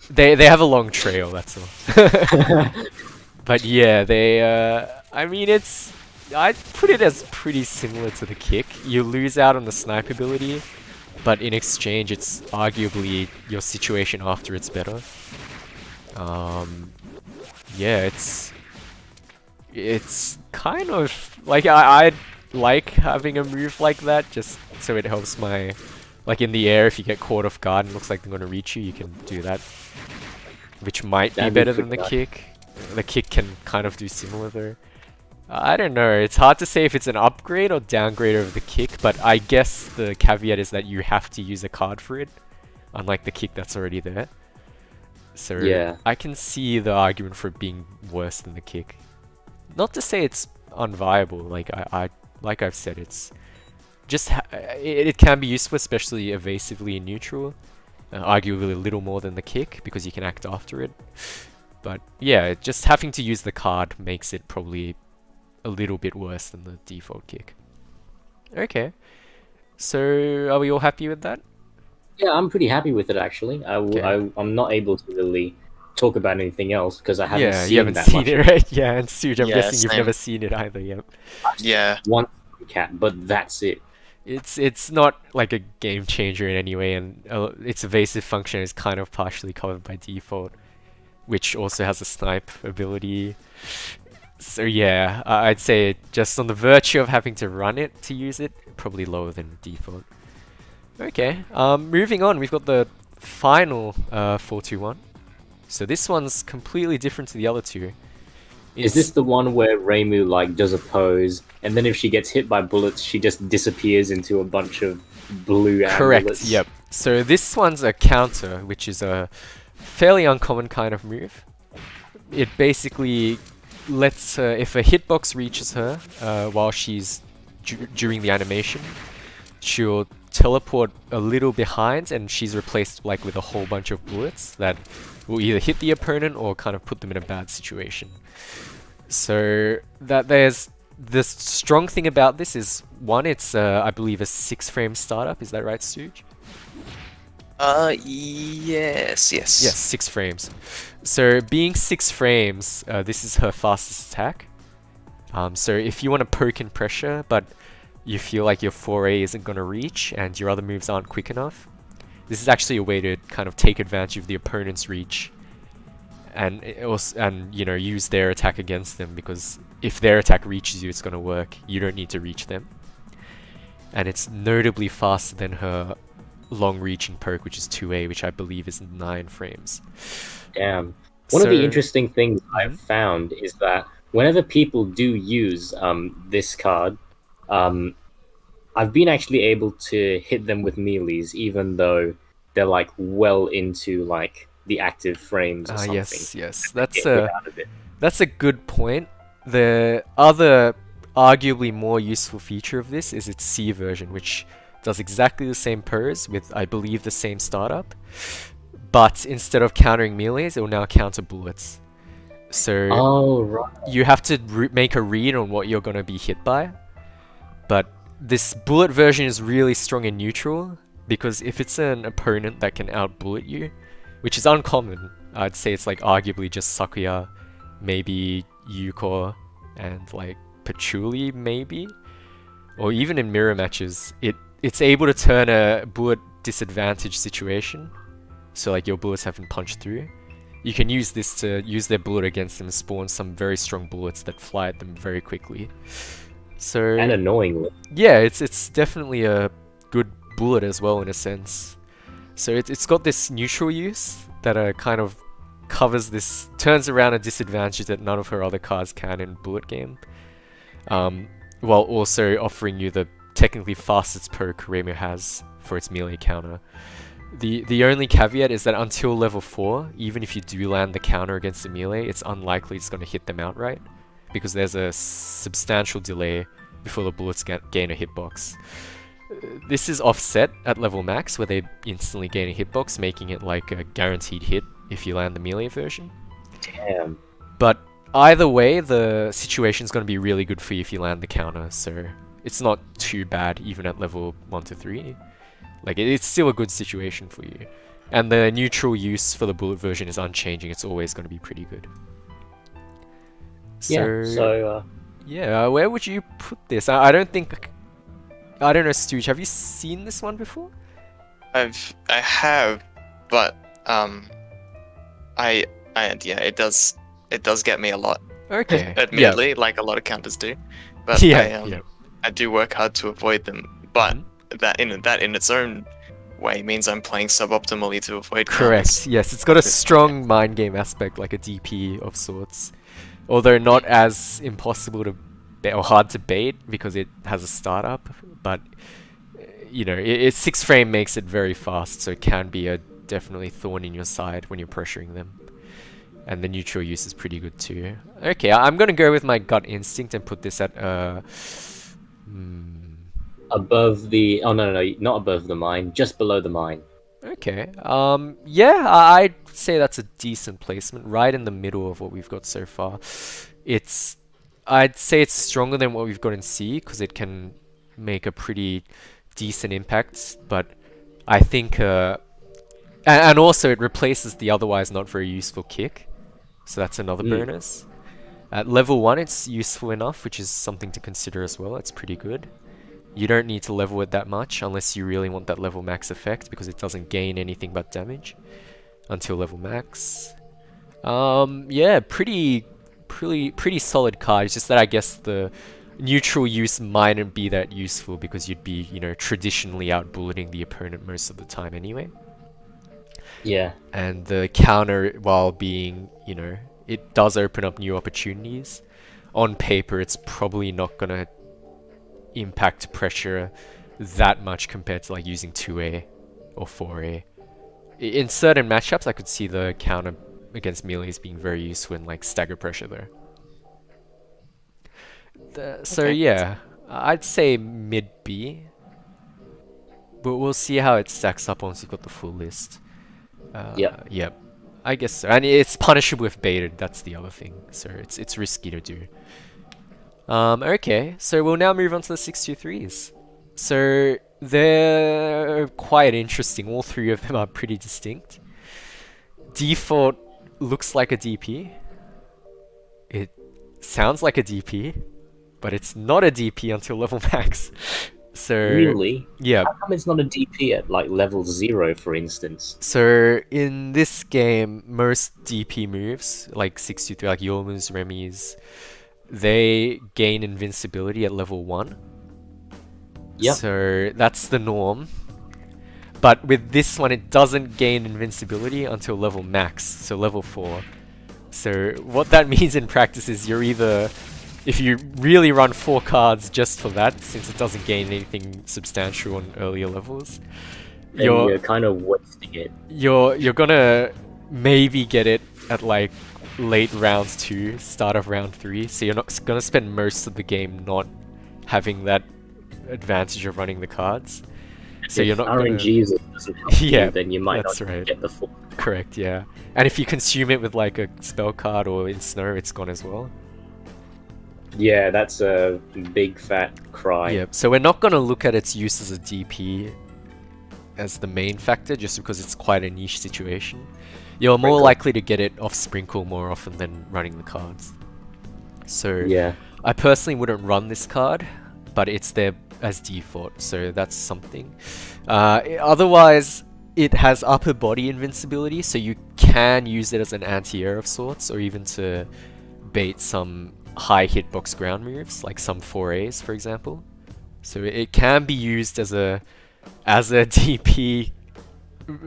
They have a long trail, that's all. But yeah, I mean, I'd put it as pretty similar to the kick. You lose out on the snipe ability, but in exchange, it's arguably your situation after it's better. Yeah, it's kind of like I like having a move like that just so it helps my like in the air if you get caught off guard and looks like they're gonna reach you, you can do that, which might be That'd be better than the pretty kick. The kick can kind of do similar though. I don't know. It's hard to say if it's an upgrade or downgrade of the kick, but I guess the caveat is that you have to use a card for it, unlike the kick that's already there. So Yeah. I can see the argument for it being worse than the kick. Not to say it's unviable. Like I've said, it's just it can be useful, especially evasively in neutral. Arguably a little more than the kick because you can act after it. But yeah, just having to use the card makes it probably a little bit worse than the default kick. Okay, so are we all happy with that? Yeah, I'm pretty happy with it actually. I'm not able to really talk about anything else because I haven't Yeah, seen you haven't that seen much. it, right? Yeah, and Suj, I'm Yeah, guessing you've same. never seen it either. Yep. Yeah. One cat, but that's it. It's not like a game changer in any way, and its evasive function is kind of partially covered by default, which also has a snipe ability. So yeah, I'd say just on the virtue of having to run it to use it, probably lower than default. Okay, moving on, we've got the final 421. So this one's completely different to the other two. Is this the one where Reimu like does a pose, and then if she gets hit by bullets, she just disappears into a bunch of blue Correct, amulets? yep. So this one's a counter, which is a fairly uncommon kind of move. It basically lets her, if a hitbox reaches her while she's during the animation, she'll teleport a little behind and she's replaced like with a whole bunch of bullets that will either hit the opponent or kind of put them in a bad situation. So that there's the strong thing about this is one, it's I believe a 6-frame startup. Is that right, Suj? Yes. Yes, 6 frames. So being 6 frames, this is her fastest attack. So if you want to poke and pressure, but you feel like your foray isn't going to reach and your other moves aren't quick enough, this is actually a way to kind of take advantage of the opponent's reach and you know, use their attack against them, because if their attack reaches you, it's going to work. You don't need to reach them. And it's notably faster than her long-reaching poke, which is 2A, which I believe is 9 frames. Damn. One of the interesting things I've found is that whenever people do use this card, I've been actually able to hit them with melees, even though they're like well into like the active frames or something. Yes. That's a good point. The other arguably more useful feature of this is its C version, which does exactly the same pose with, I believe, the same startup, but instead of countering melees, it will now counter bullets. So you have to make a read on what you're going to be hit by, but this bullet version is really strong in neutral, because if it's an opponent that can out-bullet you, which is uncommon, I'd say it's like arguably just Sakuya, maybe Yuko, and like Patchouli maybe, or even in mirror matches, it's able to turn a bullet disadvantage situation, so like your bullets haven't punched through. You can use this to use their bullet against them and spawn some very strong bullets that fly at them very quickly. So and annoyingly. Yeah, it's definitely a good bullet as well in a sense. So it's got this neutral use that kind of turns around a disadvantage that none of her other cards can in bullet game, while also offering you the technically fastest poke Reimu has for its melee counter. The only caveat is that until level 4, even if you do land the counter against the melee, it's unlikely it's going to hit them outright, because there's a substantial delay before the bullets gain a hitbox. This is offset at level max, where they instantly gain a hitbox, making it like a guaranteed hit if you land the melee version. Damn. But either way, the situation's going to be really good for you if you land the counter, so it's not too bad even at level 1 to 3. Like, it's still a good situation for you. And the neutral use for the bullet version is unchanging, it's always going to be pretty good. Yeah, where would you put this? I don't know, Stooge, have you seen this one before? I have, but it does get me a lot. Okay. admittedly, like a lot of counters do. But Yeah. I do work hard to avoid them. But Mhm. that in its own way means I'm playing suboptimally to avoid Correct. counters. Yes, it's got a strong mind game aspect, like a DP of sorts. Although not as impossible to or hard to bait because it has a startup, but you know, its 6 frame makes it very fast, so it can be a definitely thorn in your side when you're pressuring them. And the neutral use is pretty good too. Okay, I'm gonna go with my gut instinct and put this at Above the... Oh, no, not above the mine. Just below the mine. Okay. Yeah, I'd say that's a decent placement, right in the middle of what we've got so far. I'd say it's stronger than what we've got in C because it can make a pretty decent impact, but I think, and also it replaces the otherwise not very useful kick, so that's another bonus. At level 1, it's useful enough, which is something to consider as well. It's pretty good. You don't need to level it that much unless you really want that level max effect because it doesn't gain anything but damage until level max. Yeah, pretty solid card. It's just that I guess the neutral use mightn't be that useful because you'd be, you know, traditionally out bulleting the opponent most of the time anyway. Yeah. And the counter, while being, you know, it does open up new opportunities. On paper, it's probably not gonna impact pressure that much compared to like using 2A or 4A. In certain matchups, I could see the counter against melees being very useful in like stagger pressure though. So Okay. yeah, I'd say mid B. But we'll see how it stacks up once you've got the full list. Yep. I guess so. And it's punishable if baited, that's the other thing. So it's risky to do. Okay, so we'll now move on to the 623s. So they're quite interesting. All 3 of them are pretty distinct. Default looks like a DP. It sounds like a DP, but it's not a DP until level max. So Really? yeah. How come it's not a DP at like level 0, for instance? So in this game, most DP moves, like 623, like Yomu's, Remi's, they gain invincibility at level 1. Yep. So that's the norm. But with this one, it doesn't gain invincibility until level max, so level 4. So what that means in practice is you're either, if you really run 4 cards just for that, since it doesn't gain anything substantial on earlier levels, You're kind of wasting it. you're gonna maybe get it at like late rounds 2, start of round 3, so you're not gonna spend most of the game not having that advantage of running the cards. So if you're not RNG doesn't help Yeah, you, then you might that's not right. get the full. Correct, yeah. And if you consume it with like a spell card or in snow, it's gone as well. Yeah, that's a big fat cry. Yep, so we're not gonna look at its use as a DP as the main factor just because it's quite a niche situation. You're more Sprinkle. likely to get it off Sprinkle more often than running the cards. So Yeah. I personally wouldn't run this card, but it's there as default, so that's something. Otherwise, it has upper body invincibility, so you can use it as an anti-air of sorts, or even to bait some high hitbox ground moves, like some 4As, for example. So it can be used as a DP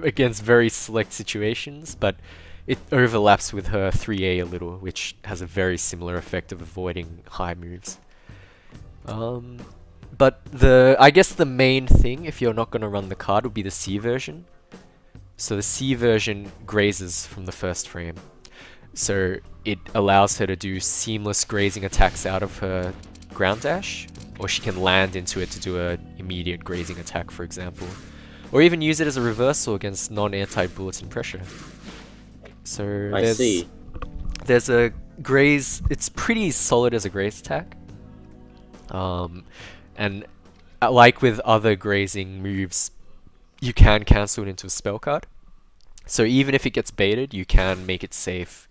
against very select situations, but it overlaps with her 3A a little, which has a very similar effect of avoiding high moves. But I guess the main thing, if you're not going to run the card, would be the C version. So the C version grazes from the first frame. So it allows her to do seamless grazing attacks out of her ground dash, or she can land into it to do an immediate grazing attack, for example. Or even use it as a reversal against non-anti-bulletin pressure. So I see. There's a graze, it's pretty solid as a graze attack. And like with other grazing moves, you can cancel it into a spell card. So even if it gets baited, you can make it safe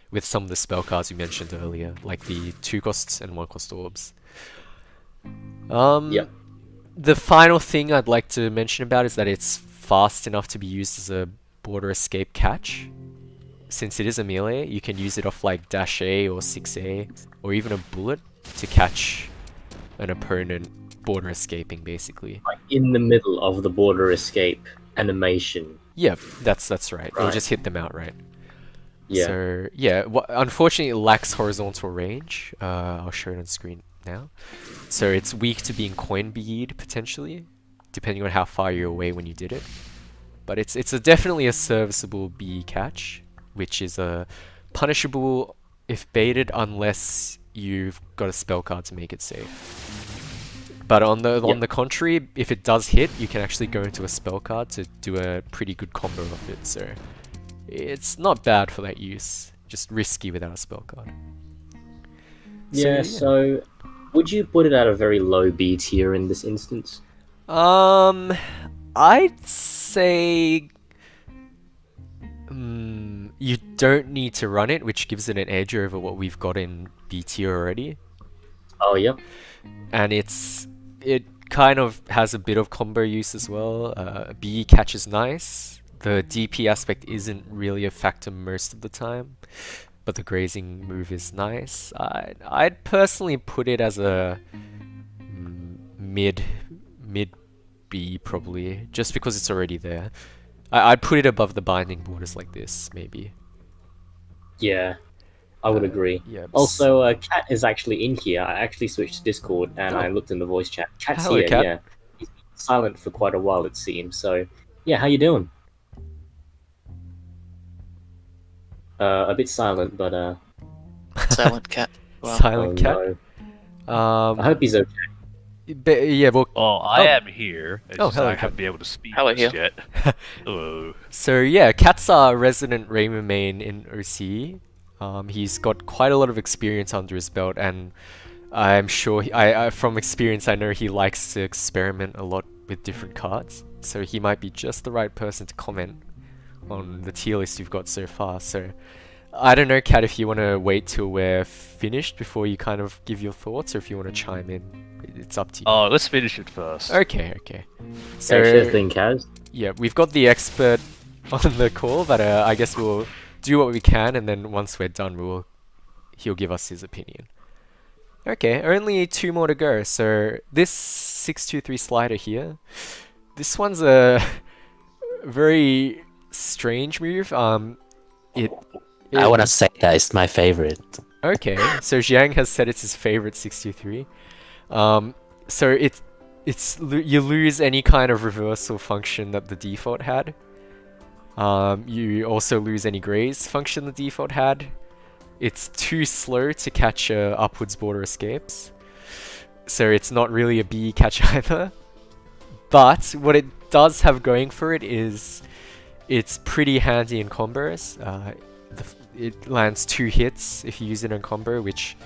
with some of the spell cards we mentioned earlier, like the 2-cost and 1-cost orbs. Yep. The final thing I'd like to mention about is that it's fast enough to be used as a border escape catch. since it is a melee, you can use it off like dash A or 6A or even a bullet to catch an opponent border escaping, basically. Like in the middle of the border escape animation. Yeah, that's right. It'll Right. just hit them outright. Yeah. So yeah, unfortunately it lacks horizontal range. I'll show it on screen now. So it's weak to being coin bead potentially, depending on how far you're away when you did it. But it's definitely a serviceable B catch, which is punishable if baited unless you've got a spell card to make it safe. But on the contrary, if it does hit, you can actually go into a spell card to do a pretty good combo of it. So it's not bad for that use, just risky without a spell card. Yeah, so would you put it at a very low B tier in this instance? I'd say you don't need to run it, which gives it an edge over what we've got in B tier already. Oh, yeah. And it kind of has a bit of combo use as well. B catch is nice. The DP aspect isn't really a factor most of the time, but the grazing move is nice. I'd personally put it as a mid B probably, just because it's already there. I'd put it above the binding borders like this, maybe. Yeah, I would agree. Yeah. Also, Cat is actually in here. I actually switched to Discord and I looked in the voice chat. Cat's Hello, here, Cat. yeah. He's been silent for quite a while, it seems. So, yeah, how you doing? A bit silent, but Silent cat. Wow. Silent oh, cat. no. I hope he's okay. Yeah, well, Oh, I am here. It's just hello, I Cat. haven't been able to speak Hello, just here. yet. Hello. so yeah, Cat's our resident Reimu main in OCE. He's got quite a lot of experience under his belt, and I'm sure from experience I know he likes to experiment a lot with different cards. So he might be just the right person to comment on the tier list you've got so far. So I don't know, Kat, if you want to wait till we're finished before you kind of give your thoughts, or if you want to chime in. It's up to you. Oh, let's finish it first. Okay. So, yeah, sure thing, Kaz. Yeah, we've got the expert on the call, but I guess we'll do what we can, and then once we're done, he'll give us his opinion. Okay, only 2 more to go. So this 623 slider here, this one's a very strange move. I want to say that it's my favorite. Okay, so Jiang has said it's his favorite 623. So you lose any kind of reversal function that the default had. You also lose any graze function the default had. It's too slow to catch upwards border escapes, so it's not really a B catch either. But what it does have going for it is it's pretty handy in combos. It lands 2 hits if you use it in combo, which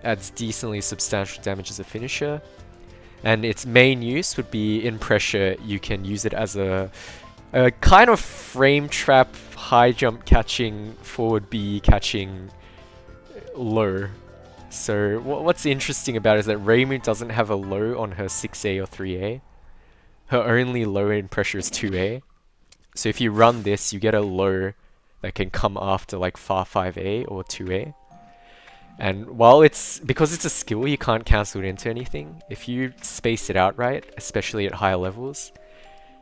adds decently substantial damage as a finisher. And its main use would be in pressure. You can use it as a kind of frame trap, high jump catching, forward B catching low. So what's interesting about it is that Reimu doesn't have a low on her 6A or 3A. Her only low in pressure is 2A. So if you run this, you get a low that can come after like far 5A or 2A. And while because it's a skill, you can't cancel it into anything. If you space it out right, especially at higher levels,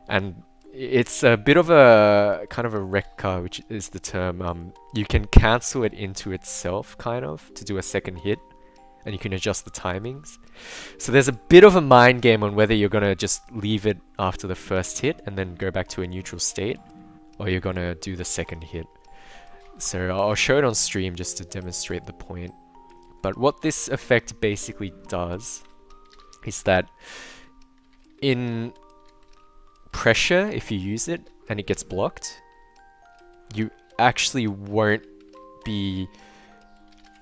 and it's a bit of a kind of a rekka, which is the term. You can cancel it into itself, kind of, to do a second hit, and you can adjust the timings. So there's a bit of a mind game on whether you're gonna just leave it after the first hit and then go back to a neutral state, or you're gonna do the second hit. So I'll show it on stream just to demonstrate the point. But what this effect basically does is that in pressure, if you use it and it gets blocked, you actually won't be...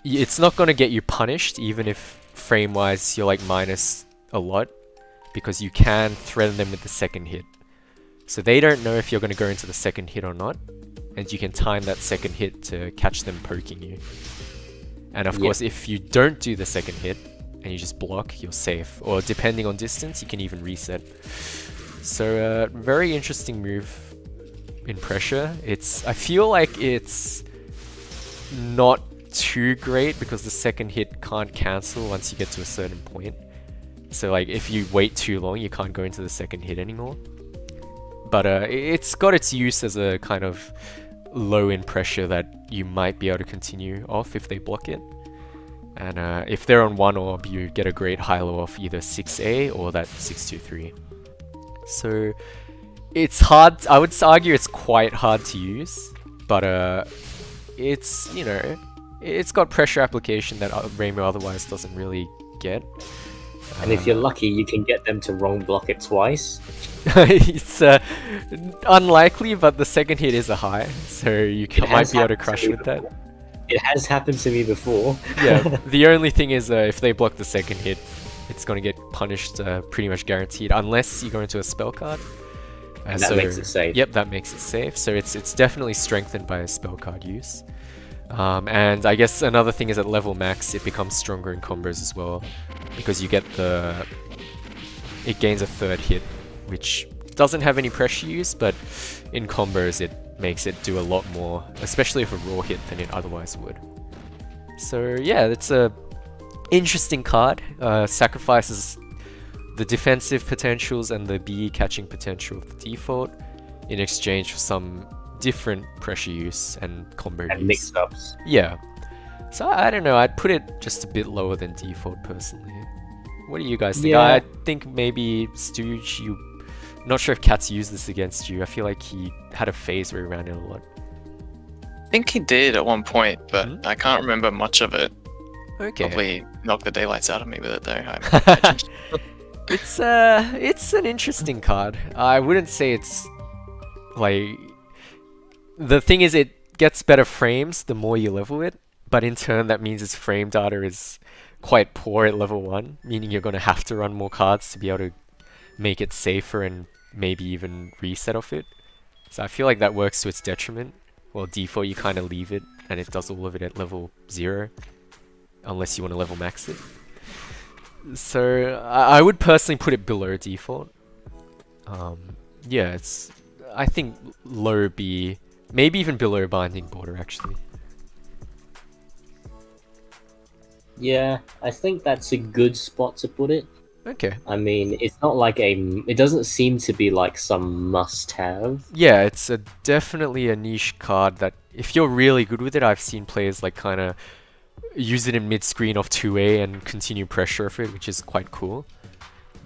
It's not going to get you punished, even if frame-wise you're like minus a lot, because you can threaten them with the second hit. So they don't know if you're going to go into the second hit or not, and you can time that second hit to catch them poking you. And of course, if you don't do the second hit and you just block, you're safe. Or depending on distance, you can even reset. So very interesting move in pressure. I feel like it's not too great because the second hit can't cancel once you get to a certain point. So like if you wait too long, you can't go into the second hit anymore. But it's got its use as a kind of low in pressure that you might be able to continue off if they block it. And if they're on one orb, you get a great high-low off either 6A or that 623. So it's hard. I would argue it's quite hard to use, but it's, you know, it's got pressure application that Reimu otherwise doesn't really get. And if you're lucky, you can get them to wrong block it twice. It's unlikely, but the second hit is a high, so you might be able to crush with that. It has happened to me before. Yeah, the only thing is if they block the second hit, it's going to get punished pretty much guaranteed, unless you go into a spell card. And that makes it safe. Yep, that makes it safe. So it's definitely strengthened by a spell card use. And I guess another thing is at level max, it becomes stronger in combos as well, because you get it gains a third hit, which doesn't have any pressure use, but in combos it makes it do a lot more, especially if a raw hit, than it otherwise would. So yeah, it's a interesting card. Sacrifices the defensive potentials and the BE catching potential of the default in exchange for some different pressure use and combo And use. mix-ups. Yeah. So I don't know, I'd put it just a bit lower than default personally. What do you guys think? Yeah. I think maybe Stooge, not sure if Cat's used this against you. I feel like he had a phase where he ran it a lot. I think he did at one point, but I can't remember much of it. Okay. Probably knocked the daylights out of me with it though. I imagine. It's an interesting card. I wouldn't say it's like, the thing is it gets better frames the more you level it, but in turn that means its frame data is quite poor at level 1, meaning you're going to have to run more cards to be able to make it safer and maybe even reset off it. So I feel like that works to its detriment. Well, default you kind of leave it and it does all of it at level 0, unless you want to level max it. So I would personally put it below default. Yeah, I think low B, maybe even below Binding Border actually. Yeah, I think that's a good spot to put it. Okay. I mean, it's not like it doesn't seem to be like some must-have. Yeah, it's definitely a niche card that if you're really good with it, I've seen players like kind of use it in mid-screen off 2A and continue pressure of it, which is quite cool.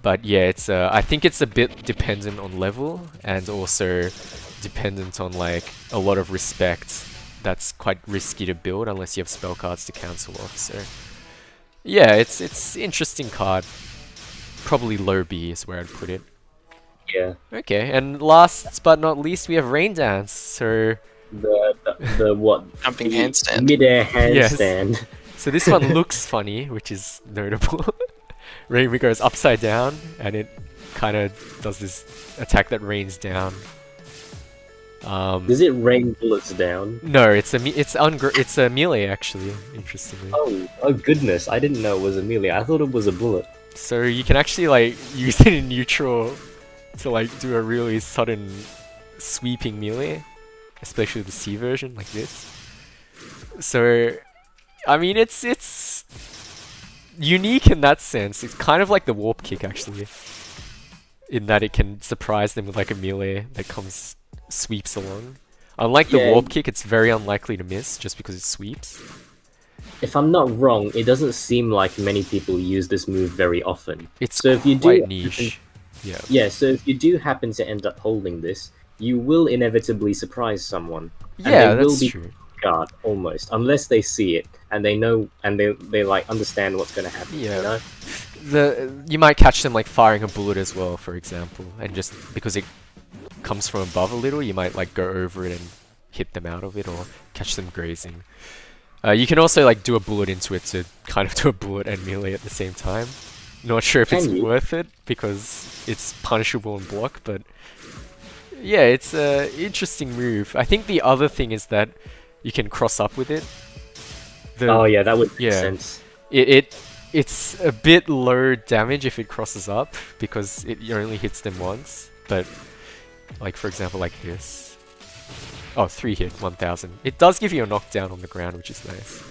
But yeah, I think it's a bit dependent on level and also dependent on like a lot of respect. That's quite risky to build unless you have spell cards to cancel off. So yeah, it's interesting card. Probably low B is where I'd put it. Yeah. Okay, and last but not least, we have Rain Dance. So The what? Jumping handstand. Mid-air handstand. So this one looks funny, which is notable. Reimu goes upside down, and it kind of does this attack that rains down. Does it rain bullets down? No, it's a melee actually. Interestingly. Oh goodness! I didn't know it was a melee. I thought it was a bullet. So you can actually like use it in neutral to like do a really sudden sweeping melee, especially the C version like this. So I mean it's unique in that sense. It's kind of like the warp kick actually, in that it can surprise them with like a melee that sweeps along. Unlike the warp kick, it's very unlikely to miss just because it sweeps. If I'm not wrong, it doesn't seem like many people use this move very often. It's so if you quite do niche. Yeah. Yeah, so if you do happen to end up holding this, you will inevitably surprise someone. Yeah, and they will that's be true. guard almost, unless they see it and they know and they like understand what's going to happen. Yeah. You know? You might catch them like firing a bullet as well, for example, and just because it comes from above a little, you might like go over it and hit them out of it or catch them grazing. You can also like do a bullet into it to kind of do a bullet and melee at the same time. Not sure if it's worth it because it's punishable in block, but yeah, it's an interesting move. I think the other thing is that you can cross up with it. Oh yeah, that would make sense. It's a bit low damage if it crosses up because it only hits them once, but like for example like this. Oh, 3 hit, 1000. It does give you a knockdown on the ground, which is nice.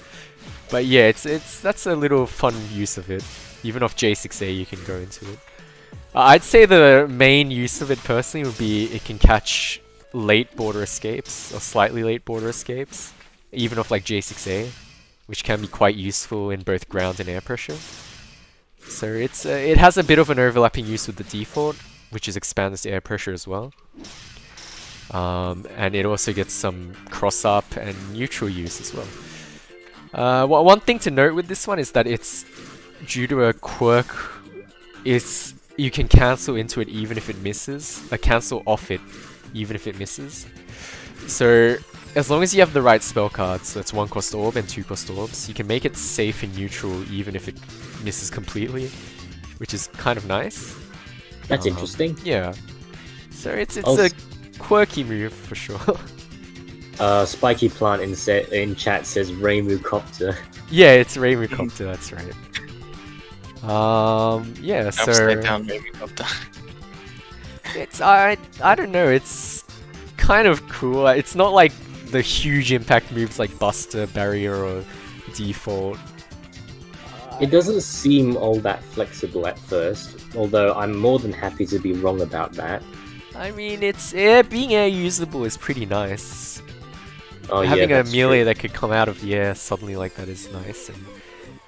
But yeah, that's a little fun use of it. Even off J6A, you can go into it. I'd say the main use of it personally would be it can catch late border escapes or slightly late border escapes, even off like J6A, which can be quite useful in both ground and air pressure. So it has a bit of an overlapping use with the default, which is expands to air pressure as well. And it also gets some cross up and neutral use as well. One thing to note with this one is that it's due to a quirk. You can cancel into it even if it misses. Cancel off it even if it misses. So as long as you have the right spell cards, so it's 1 cost orb and 2 cost orbs, you can make it safe and neutral even if it misses completely, which is kind of nice. That's interesting. Yeah. So it's a quirky move for sure. Spiky Plant in chat says Reimu Copter. Yeah, it's Reimu Copter, that's right. Yeah, so Upside down Reimu Copter. it's I don't know, it's kind of cool. It's not like the huge impact moves like Buster, Barrier, or Default. It doesn't seem all that flexible at first, although I'm more than happy to be wrong about that. I mean, being air usable is pretty nice. Oh, Having yeah, a that's melee true. that could come out of the air suddenly like that is nice, and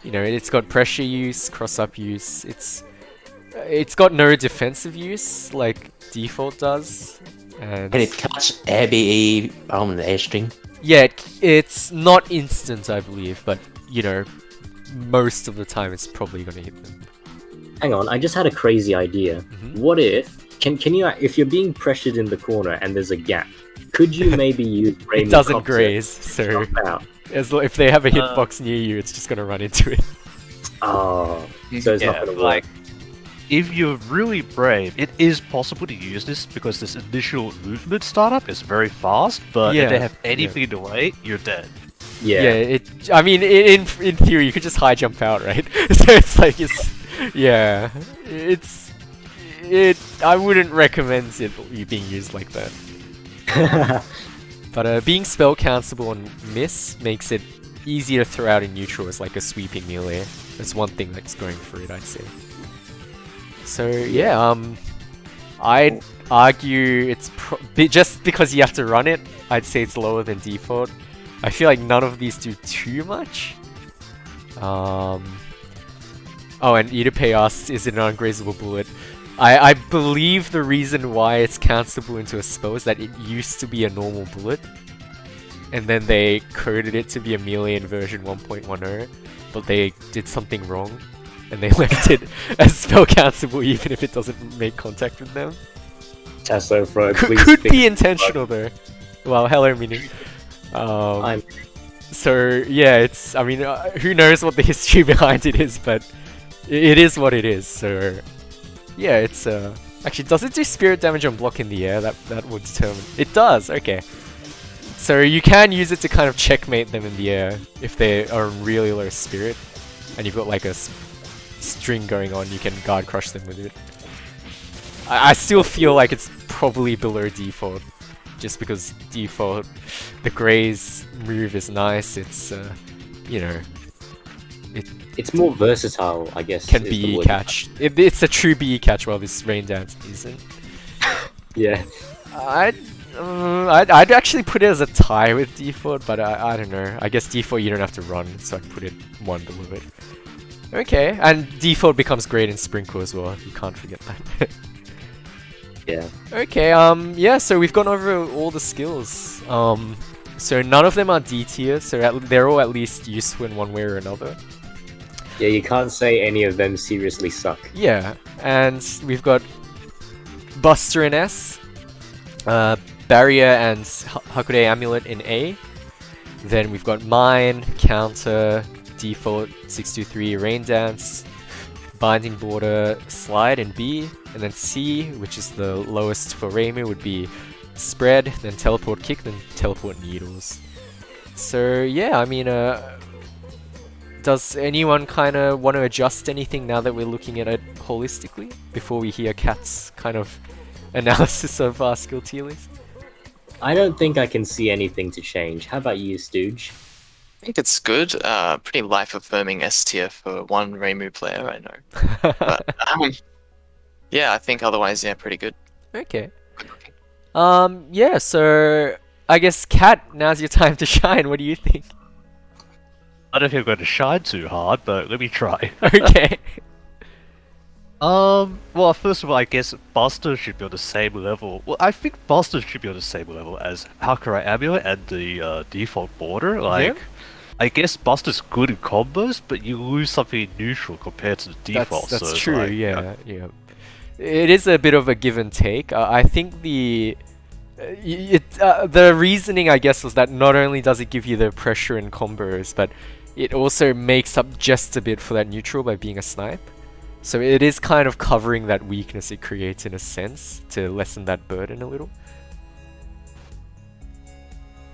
you know, it's got pressure use, cross up use. It's got no defensive use like Default does. And Can it catch ABE on the edge string? yeah, it's not instant, I believe, but you know, most of the time it's probably gonna hit them. Hang on, I just had a crazy idea. What if can you if you're being pressured in the corner and there's a gap, could you maybe use Reimu It doesn't Copter graze, to so jump out? if they have a hitbox near you, it's just gonna run into it. Oh, so it's not Yeah, gonna work. like, if you're really brave, it is possible to use this because this initial movement startup is very fast, but Yeah, if they have anything in the way, you're dead. Yeah. I mean, in theory, you could just high jump out, right? So it's like yeah, I wouldn't recommend it being used like that. But being spell cancelable on miss makes it easier to throw out in neutral as like a sweeping melee. That's one thing that's going for it, I'd say. So yeah, I'd argue it's just because you have to run it, I'd say it's lower than default. I feel like none of these do too much. Oh, and Itape asks, is it an ungrazable bullet? I believe the reason why it's cancelable into a spell is that it used to be a normal bullet, and then they coded it to be a melee in version 1.10, but they did something wrong, and they left it as spell cancelable even if it doesn't make contact with them. Tasso Fro, please Could fix be it. intentional though. Well, hello, meaning. So yeah, I mean, who knows what the history behind it is, but it is what it is. So yeah, it's actually, does it do spirit damage on block in the air? That would determine. It does. Okay. So you can use it to kind of checkmate them in the air if they are really low spirit, and you've got like a string going on. You can guard crush them with it. I still feel like it's probably below default, just because default, the Graze move is nice. It's you know, It's more versatile, I guess. can is the BE word. catch. It's a true BE catch, while this Rain Dance isn't. Yeah. I'd actually put it as a tie with default, but I don't know. I guess default you don't have to run, so I'd put it one below it. Okay, and default becomes great in Sprinkle as well. You can't forget that. Yeah. Okay, yeah, so we've gone over all the skills. So none of them are D tier, so they're all at least useful in one way or another. Yeah, you can't say any of them seriously suck. Yeah, and we've got Buster in S, Barrier and Hakure Amulet in A. Then we've got Mine, Counter, Default, 623, Rain Dance, Binding Border, Slide in B. And then C, which is the lowest for Reimu, would be Spread, then Teleport Kick, then Teleport Needles. So yeah, I mean, does anyone kind of want to adjust anything now that we're looking at it holistically, before we hear Kat's kind of analysis of our skill tier list? I don't think I can see anything to change. How about you, Stooge? I think it's good. Pretty life-affirming S tier for one Reimu player, I know. But yeah, I think otherwise, yeah, pretty good. Okay. Yeah, so I guess Kat, now's your time to shine. What do you think? I don't think I'm going to shine too hard, but let me try. Okay. Well, first of all, I guess Buster should be on the same level. Well, I think Buster should be on the same level as Hakurai Amulet and the default border. Like, I guess Buster's good in combos, but you lose something neutral compared to the default. That's so it's true, like, yeah. It is a bit of a give and take. I think the reasoning, I guess, was that not only does it give you the pressure in combos, but it also makes up just a bit for that neutral by being a snipe. So it is kind of covering that weakness it creates in a sense to lessen that burden a little.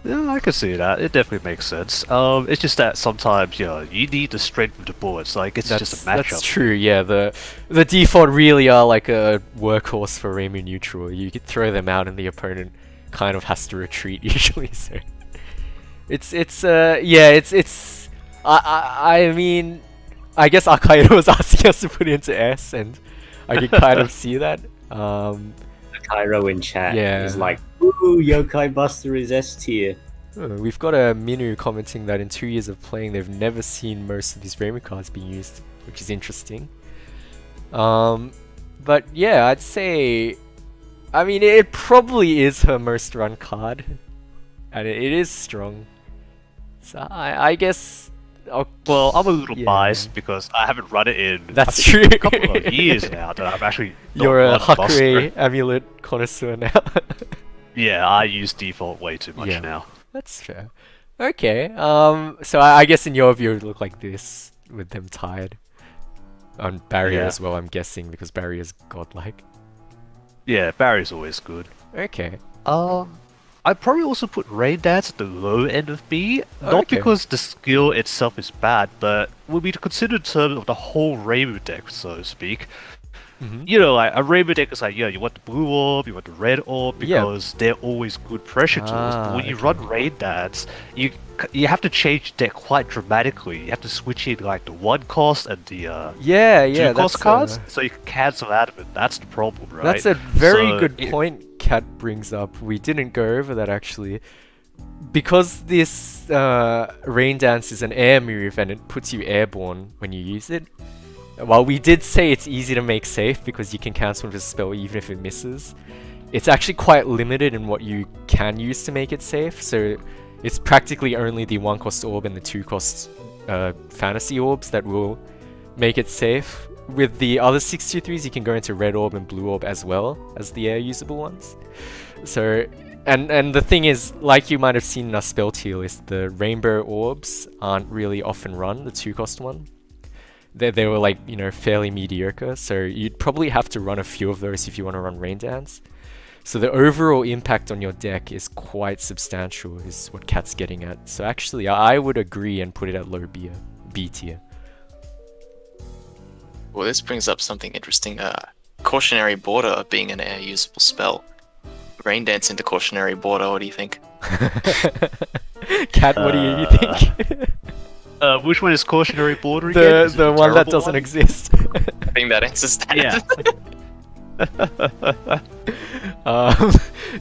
Yeah, I can see that. It definitely makes sense. It's just that sometimes, you need the strength of the bullets. Like, it's just a matchup. That's true, yeah. The default really are like a workhorse for Reimu neutral. You could throw them out and the opponent kind of has to retreat usually, so... I mean... I guess Akaido was asking us to put it into S, and I can kind of see that. Cairo in chat is like, ooh, Yokai Buster is S tier. We've got a Minu commenting that in 2 years of playing, they've never seen most of these Reimu cards being used, which is interesting. But yeah, I'd say... I mean, it probably is her most run card, and it is strong. So I guess... Well, I'm a little biased because I haven't run it in That's true. a couple of years now that I've actually You're a run Hakurai Amulet connoisseur now. Yeah, I use default way too much Yeah. now. That's fair. Okay, so I guess in your view it would look like this, with them tied. On barrier Yeah. as well, I'm guessing, because barrier's godlike. Yeah, Barry's always good. Okay. I'd probably also put Rain Dance at the low end of B, not Okay. because the skill itself is bad, but would be considered in terms of the whole Reimu deck, so to speak. You know, like a Reimu deck is like, you want the blue orb, you want the red orb, because they're always good pressure tools. But when you run Rain Dance, you have to change the deck quite dramatically. You have to switch in like the 1 cost and the 2 cost cards, so you can cancel out of it. That's the problem, right? That's a very So good point Kat brings up. We didn't go over that actually. Because this Rain Dance is an air move and it puts you airborne when you use it, while we did say it's easy to make safe because you can cancel with a spell even if it misses, it's actually quite limited in what you can use to make it safe. So it's practically only the 1 cost orb and the 2 cost fantasy orbs that will make it safe. With the other 623s, you can go into red orb and blue orb as well as the air usable ones. So, and the thing is, like you might have seen in our spell tier list, the rainbow orbs aren't really often run, the 2 cost one. They were like, fairly mediocre, so you'd probably have to run a few of those if you want to run Rain Dance. So the overall impact on your deck is quite substantial, is what Kat's getting at. So actually, I would agree and put it at low B tier. Well, this brings up something interesting. Cautionary Border being an air usable spell. Rain Dance into Cautionary Border, what do you think? Kat, what do you think? Which one is Cautionary Border again? The one that doesn't exist. I think that answers that. Yeah.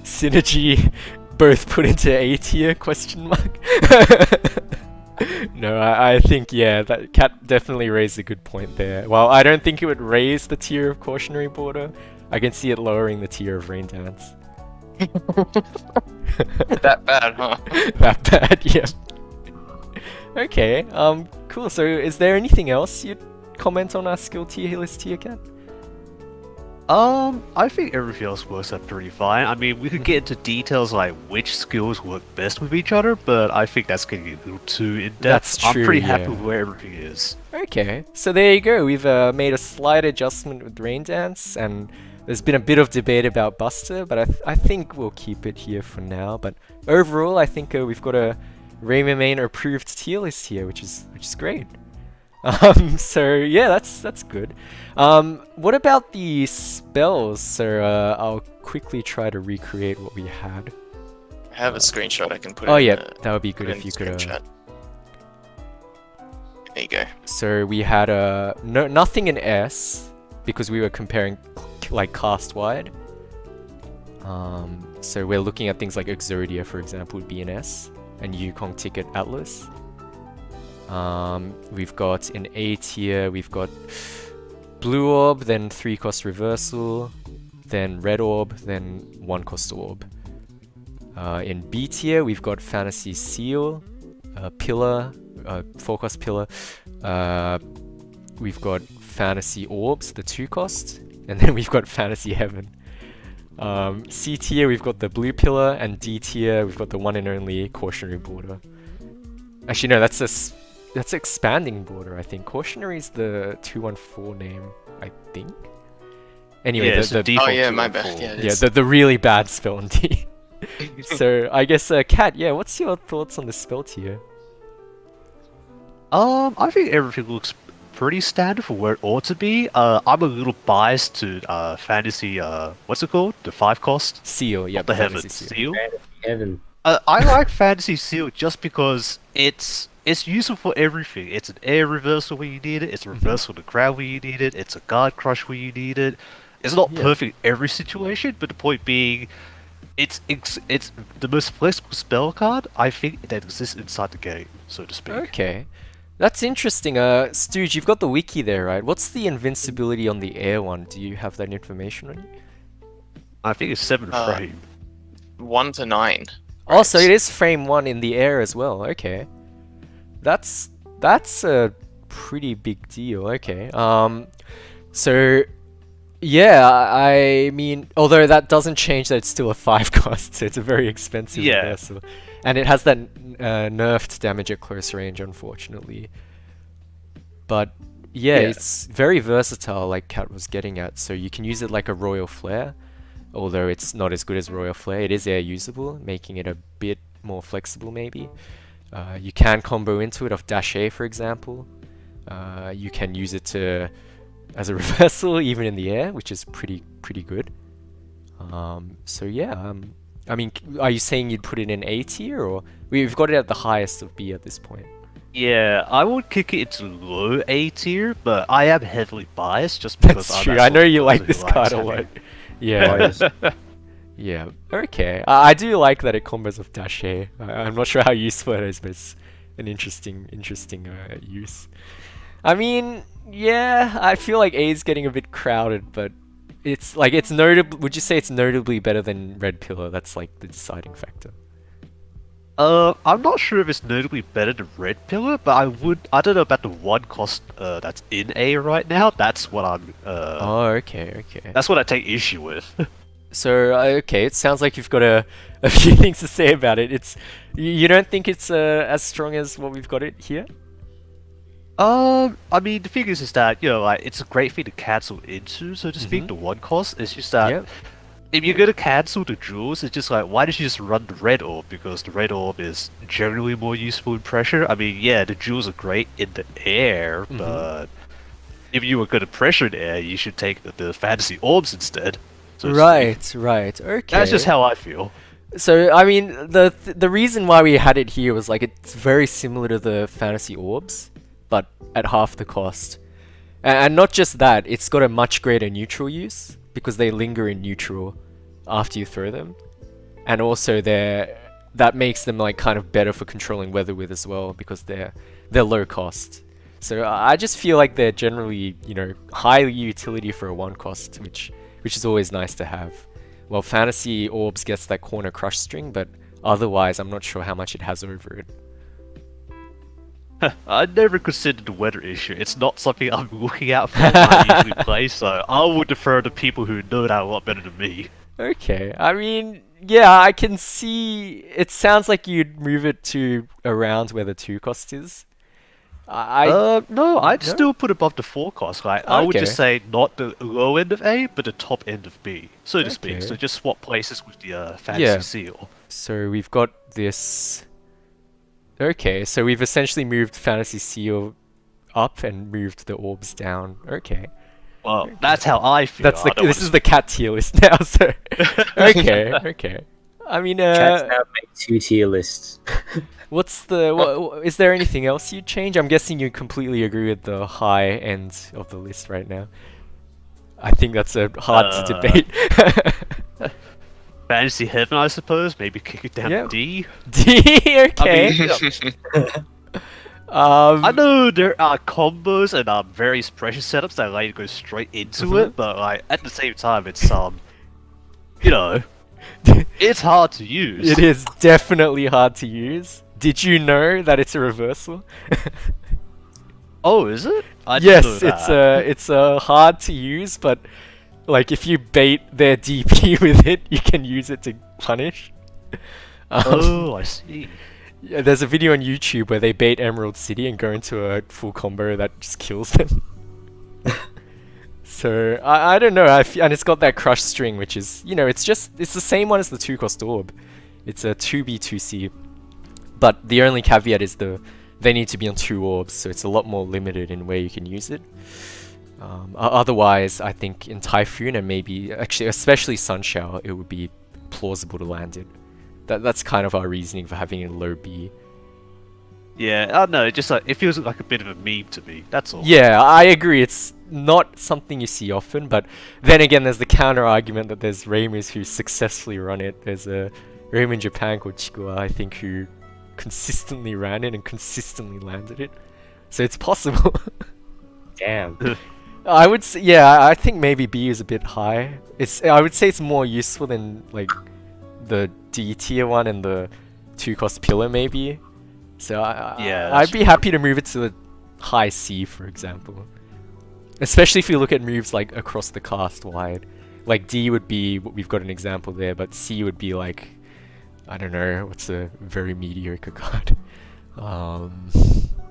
Synergy both put into A tier, question mark? No, I think, that Kat definitely raised a good point there. Well, I don't think it would raise the tier of Cautionary Border. I can see it lowering the tier of Rain Dance. That bad, huh? That bad, yeah. Okay, cool. So is there anything else you'd comment on our skill tier list here, Kat? I think everything else works out pretty fine. I mean, we could get into details like which skills work best with each other, but I think that's getting a little too in-depth. That's true, I'm pretty happy yeah. with where everything is. Okay, so there you go. We've made a slight adjustment with Rain Dance, and there's been a bit of debate about Buster, but I think we'll keep it here for now. But overall, I think we've got a Reimu main approved tier list here, which is great. So yeah, that's good. What about the spells? So I'll quickly try to recreate what we had. I have a screenshot. I can put. Oh it in yeah, the- that would be put good it if in you the could. stream chat. There you go. So we had nothing in S because we were comparing like cast wide. So we're looking at things like Exodia, for example, would be in S, and Yukong Ticket Atlas. We've got in A tier, we've got Blue Orb, then 3-cost Reversal, then Red Orb, then 1-cost Orb. In B tier, we've got Fantasy Seal, Pillar, 4-cost Pillar. We've got Fantasy Orbs, the 2-cost, and then we've got Fantasy Heaven. C tier, we've got the Blue Pillar, and D tier, we've got the one and only Cautionary Border. Actually, no, that's Expanding Border, I think. Cautionary is the 214 name, I think. Anyway, Yeah, it's the default Oh yeah, my 214. bad. Yeah, it yeah, is. the really bad spell in D. So I guess, Kat, yeah, what's your thoughts on the spell tier? I think everything looks pretty standard for where it ought to be. I'm a little biased to fantasy. What's it called? The 5-cost. Seal, yeah, Not the Fantasy Heaven Seal. Seal. Evan. I like Fantasy Seal just because it's useful for everything. It's an air reversal when you need it. It's a reversal to ground when you need it. It's a guard crush when you need it. It's not Yeah. perfect in every situation, but the point being, it's the most flexible spell card I think that exists inside the game, so to speak. Okay. That's interesting. Stooge, you've got the wiki there, right? What's the invincibility on the air one? Do you have that information on you? I think it's 7 Uh, frame. 1 to 9. Oh, so Right. it is frame 1 in the air as well. Okay. That's a pretty big deal. Okay. So yeah, I mean, although that doesn't change that it's still a 5-cost, so it's a very expensive Yeah. reversal. And it has that nerfed damage at close range, unfortunately. But yeah, Yeah. it's very versatile, like Kat was getting at. So you can use it like a Royal Flare, although it's not as good as Royal Flare. It is air usable, making it a bit more flexible maybe. You can combo into it off Dash A, for example. You can use it as a reversal even in the air, which is pretty good. So yeah, I mean, are you saying you'd put it in A tier, or we've got it at the highest of B at this point? Yeah, I would kick it into low A tier, but I am heavily biased just because That's I'm true. that I know sort of you like person this who likes card a having- lot. Yeah. Yeah. Okay. I do like that it combos with Dash A. I'm not sure how useful it is, but it's an interesting use. I mean, yeah, I feel like A is getting a bit crowded, but it's notable. Would you say it's notably better than Red Pillar? That's like the deciding factor. I'm not sure if it's notably better than Red Pillar, but I don't know about the 1-cost that's in A right now. That's what I'm Oh, okay. that's what I take issue with. So okay, it sounds like you've got a few things to say about it. You don't think it's as strong as what we've got it here? I mean, the thing is that, you know, like, it's a great thing to cancel into, so to speak, the 1-cost. It's just that Yep. if you're gonna cancel the jewels, it's just like, why don't you just run the Red Orb? Because the Red Orb is generally more useful in pressure. I mean, yeah, the jewels are great in the air, but if you were gonna pressure the air, you should take the Fantasy Orbs instead. So to speak. Right. Okay. That's just how I feel. So I mean, the reason why we had it here was like it's very similar to the Fantasy Orbs, but at half the cost. And not just that, it's got a much greater neutral use because they linger in neutral after you throw them, and also that makes them like kind of better for controlling weather with as well because they're low cost. So I just feel like they're generally, you know, high utility for a 1-cost, which is always nice to have. Well, Fantasy Orbs gets that corner crush string, but otherwise I'm not sure how much it has over it. I never considered the weather issue. It's not something I'm looking out for when I usually play, so I would defer to people who know that a lot better than me. Okay, I mean, yeah, I can see. It sounds like you'd move it to around where the 2-cost is. No, I'd No? still put above the 4-cost. Like, I would Okay. just say not the low end of A, but the top end of B, so to speak. Okay. So just swap places with the Fantasy Yeah. Seal. So we've got this. Okay, so we've essentially moved Fantasy Seal up and moved the orbs down. Okay, Well, that's how I feel. that's I don't this wanna is the cat tier list now. So okay. I mean, Cats now make 2 tier lists. what's the is there anything else you'd change? I'm guessing you completely agree with the high end of the list right now. I think that's a hard to debate. Fantasy Heaven, I suppose. Maybe kick it down Yeah. to D. D, okay. I know there are combos and various pressure setups that allow you to go straight into it, but like at the same time, it's you know, it's hard to use. It is definitely hard to use. Did you know that it's a reversal? Oh, is it? I didn't know Yes, that. it's hard to use, but like if you bait their DP with it, you can use it to punish. Oh, I see. Yeah, there's a video on YouTube where they bait Emerald City and go into a full combo that just kills them. So I don't know, and it's got that crush string, which is, you know, it's the same one as the 2-cost orb. It's a 2B 2C, but the only caveat is they need to be on 2 orbs, so it's a lot more limited in where you can use it. Otherwise, I think in Typhoon and maybe actually especially Sunshower, it would be plausible to land it. That's kind of our reasoning for having it in low B. Yeah, I don't know. Just like it feels like a bit of a meme to me. That's all. Yeah, I agree. It's not something you see often, but then again, there's the counter argument that there's Reimus who successfully run it. There's a Reimu in Japan called Chikua, I think, who consistently ran it and consistently landed it. So it's possible. Damn. I would say, yeah, I think maybe B is a bit high. I would say it's more useful than like the D tier one and the 2-cost pillar maybe. So Yeah, I'd that's be happy to move it to the high C, for example. Especially if you look at moves like across the cast wide. Like D would be what we've got an example there, but C would be like, I don't know, what's a very mediocre card? So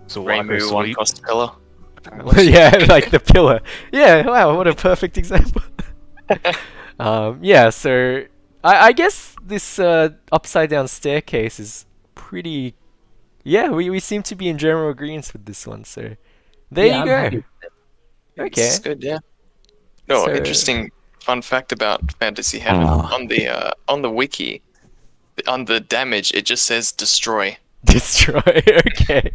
Reimu one cost pillar. Yeah, like the pillar. Yeah, wow, what a perfect example. Yeah, so I guess this upside down staircase is pretty. Yeah, we seem to be in general agreement with this one. So there Yeah, you I'm go. happy with it. Okay. It's good, yeah. No, So- interesting fun fact about Fantasy Heaven on the wiki, on the damage it just says destroy. Destroy. Okay.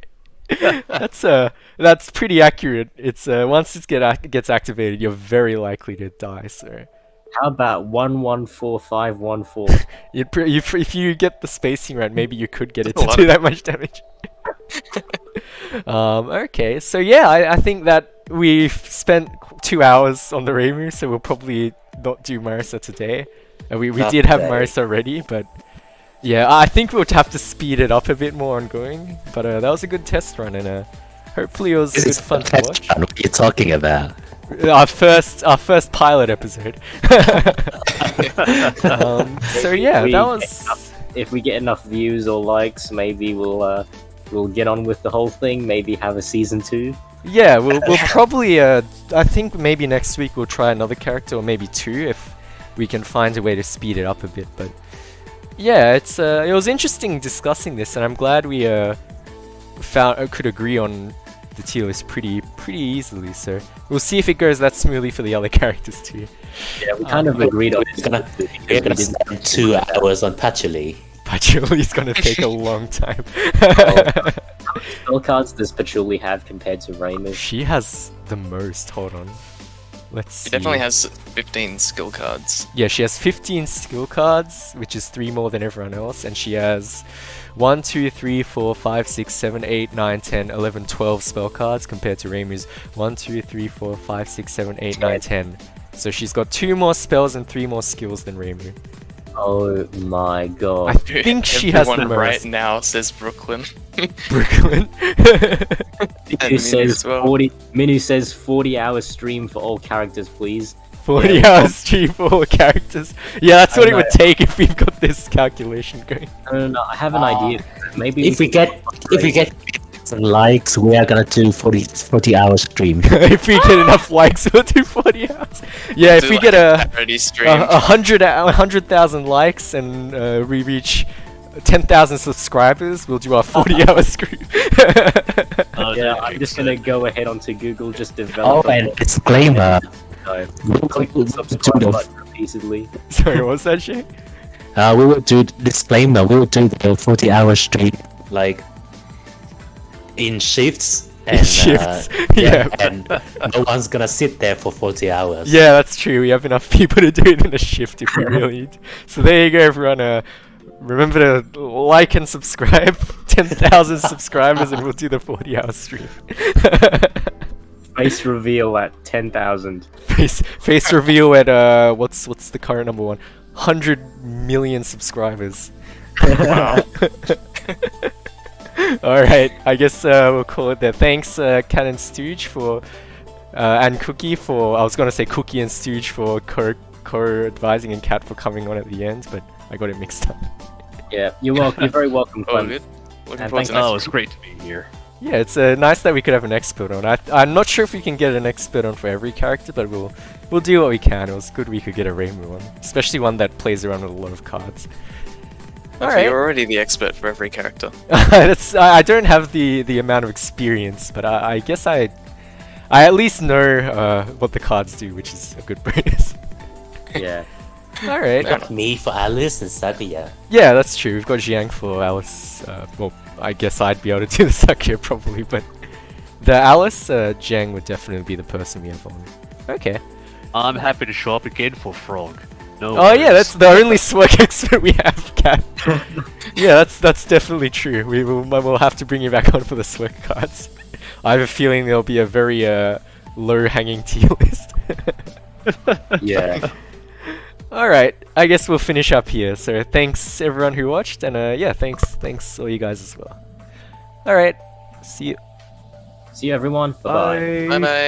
That's pretty accurate. It's once it gets activated, you're very likely to die. So How about 114514? if you get the spacing right, maybe you could get it That's a to lot do of- that much damage. Okay, so yeah, I think that we've spent 2 hours on the Reimu, so we'll probably not do Marisa today. We Not did have today. Marisa ready, but yeah, I think we'll have to speed it up a bit more ongoing. But that was a good test run, and hopefully it was This good is fun to test watch. run. What are you talking about? Our first pilot episode. So yeah, we that get was. If we get enough views or likes, maybe we'll get on with the whole thing. Maybe have a season 2. Yeah, we'll probably. I think maybe next week we'll try another character, or maybe 2 if we can find a way to speed it up a bit. But yeah, it was interesting discussing this, and I'm glad we could agree on the tier list pretty easily. So we'll see if it goes that smoothly for the other characters too. Yeah, we kind of agreed on We're gonna, we're gonna spend 2 hours on Patchouli. Patchouli is gonna take a long time. Spell cards does Patchouli have compared to Reimu? She has the most. Hold on. Let's see. It definitely has 15 skill cards. Yeah, she has 15 skill cards, which is 3 more than everyone else, and she has 1, 2, 3, 4, 5, 6, 7, 8, 9, 10, 11, 12 spell cards compared to Reimu's 1, 2, 3, 4, 5, 6, 7, 8, 9, 10. So she's got 2 more spells and 3 more skills than Reimu. Oh my I god. think she has the Everyone most. right now says Brooklyn. Brooklyn. Minu Minu says as well. 40. Minu says 40-hour stream for all characters, please. 40 hours stream for all characters. Yeah, that's what it would take if we've got this calculation going. No, I have an idea. Maybe If we get some likes, we are gonna do 40-hour stream. If we get enough likes, we'll do 40 hours. Yeah, if Do we like get a parody stream. 100,000 likes and we reach 10,000 subscribers, we'll do our 40-hour stream. Yeah, I'm just gonna go ahead onto Google, just develop. Oh, and disclaimer. Click the subscribe button repeatedly. Sorry, what was that shit? we will do disclaimer. We will do the 40-hour stream like in shifts. And, Shifts. and no one's gonna sit there for 40 hours. Yeah, that's true. We have enough people to do it in a shift if we really need. So there you go, everyone. Remember to like and subscribe. 10,000 subscribers, and we'll do the 40-hour stream. Face reveal at 10,000. Face reveal at what's the current number one? 100 million subscribers. Wow. Alright, I guess we'll call it there. Thanks, Cat and Stooge for and Cookie for, I was gonna say Cookie and Stooge for co-advising, and Cat for coming on at the end, but I got it mixed up. Yeah, you're welcome. You're very welcome, Oh, Clem. good. Looking And forward to thank- Oh, next it's great to be here. Yeah, it's nice that we could have an expert on. I'm not sure if we can get an expert on for every character, but we'll do what we can. It was good we could get a Reimu one, especially one that plays around with a lot of cards. Alright. You're already the expert for every character. I don't have the amount of experience, but I guess I at least know what the cards do, which is a good bonus. Yeah. Alright. Yeah. Me for Alice and Sakuya. Yeah, that's true. We've got Jiang for Alice. Well, I guess I'd be able to do the Sakuya probably, but the Alice, Jiang would definitely be the person we have on. Okay. I'm happy to show up again for Frog. No Oh yeah, worries. that's the only swag expert we have, Cat. Yeah, that's definitely true. We'll have to bring you back on for the swag cards. I have a feeling there'll be a very low-hanging tier list. Yeah. Alright, I guess we'll finish up here. So thanks everyone who watched, and yeah, thanks all you guys as well. Alright, see you. See you, everyone. Bye-bye. Bye bye.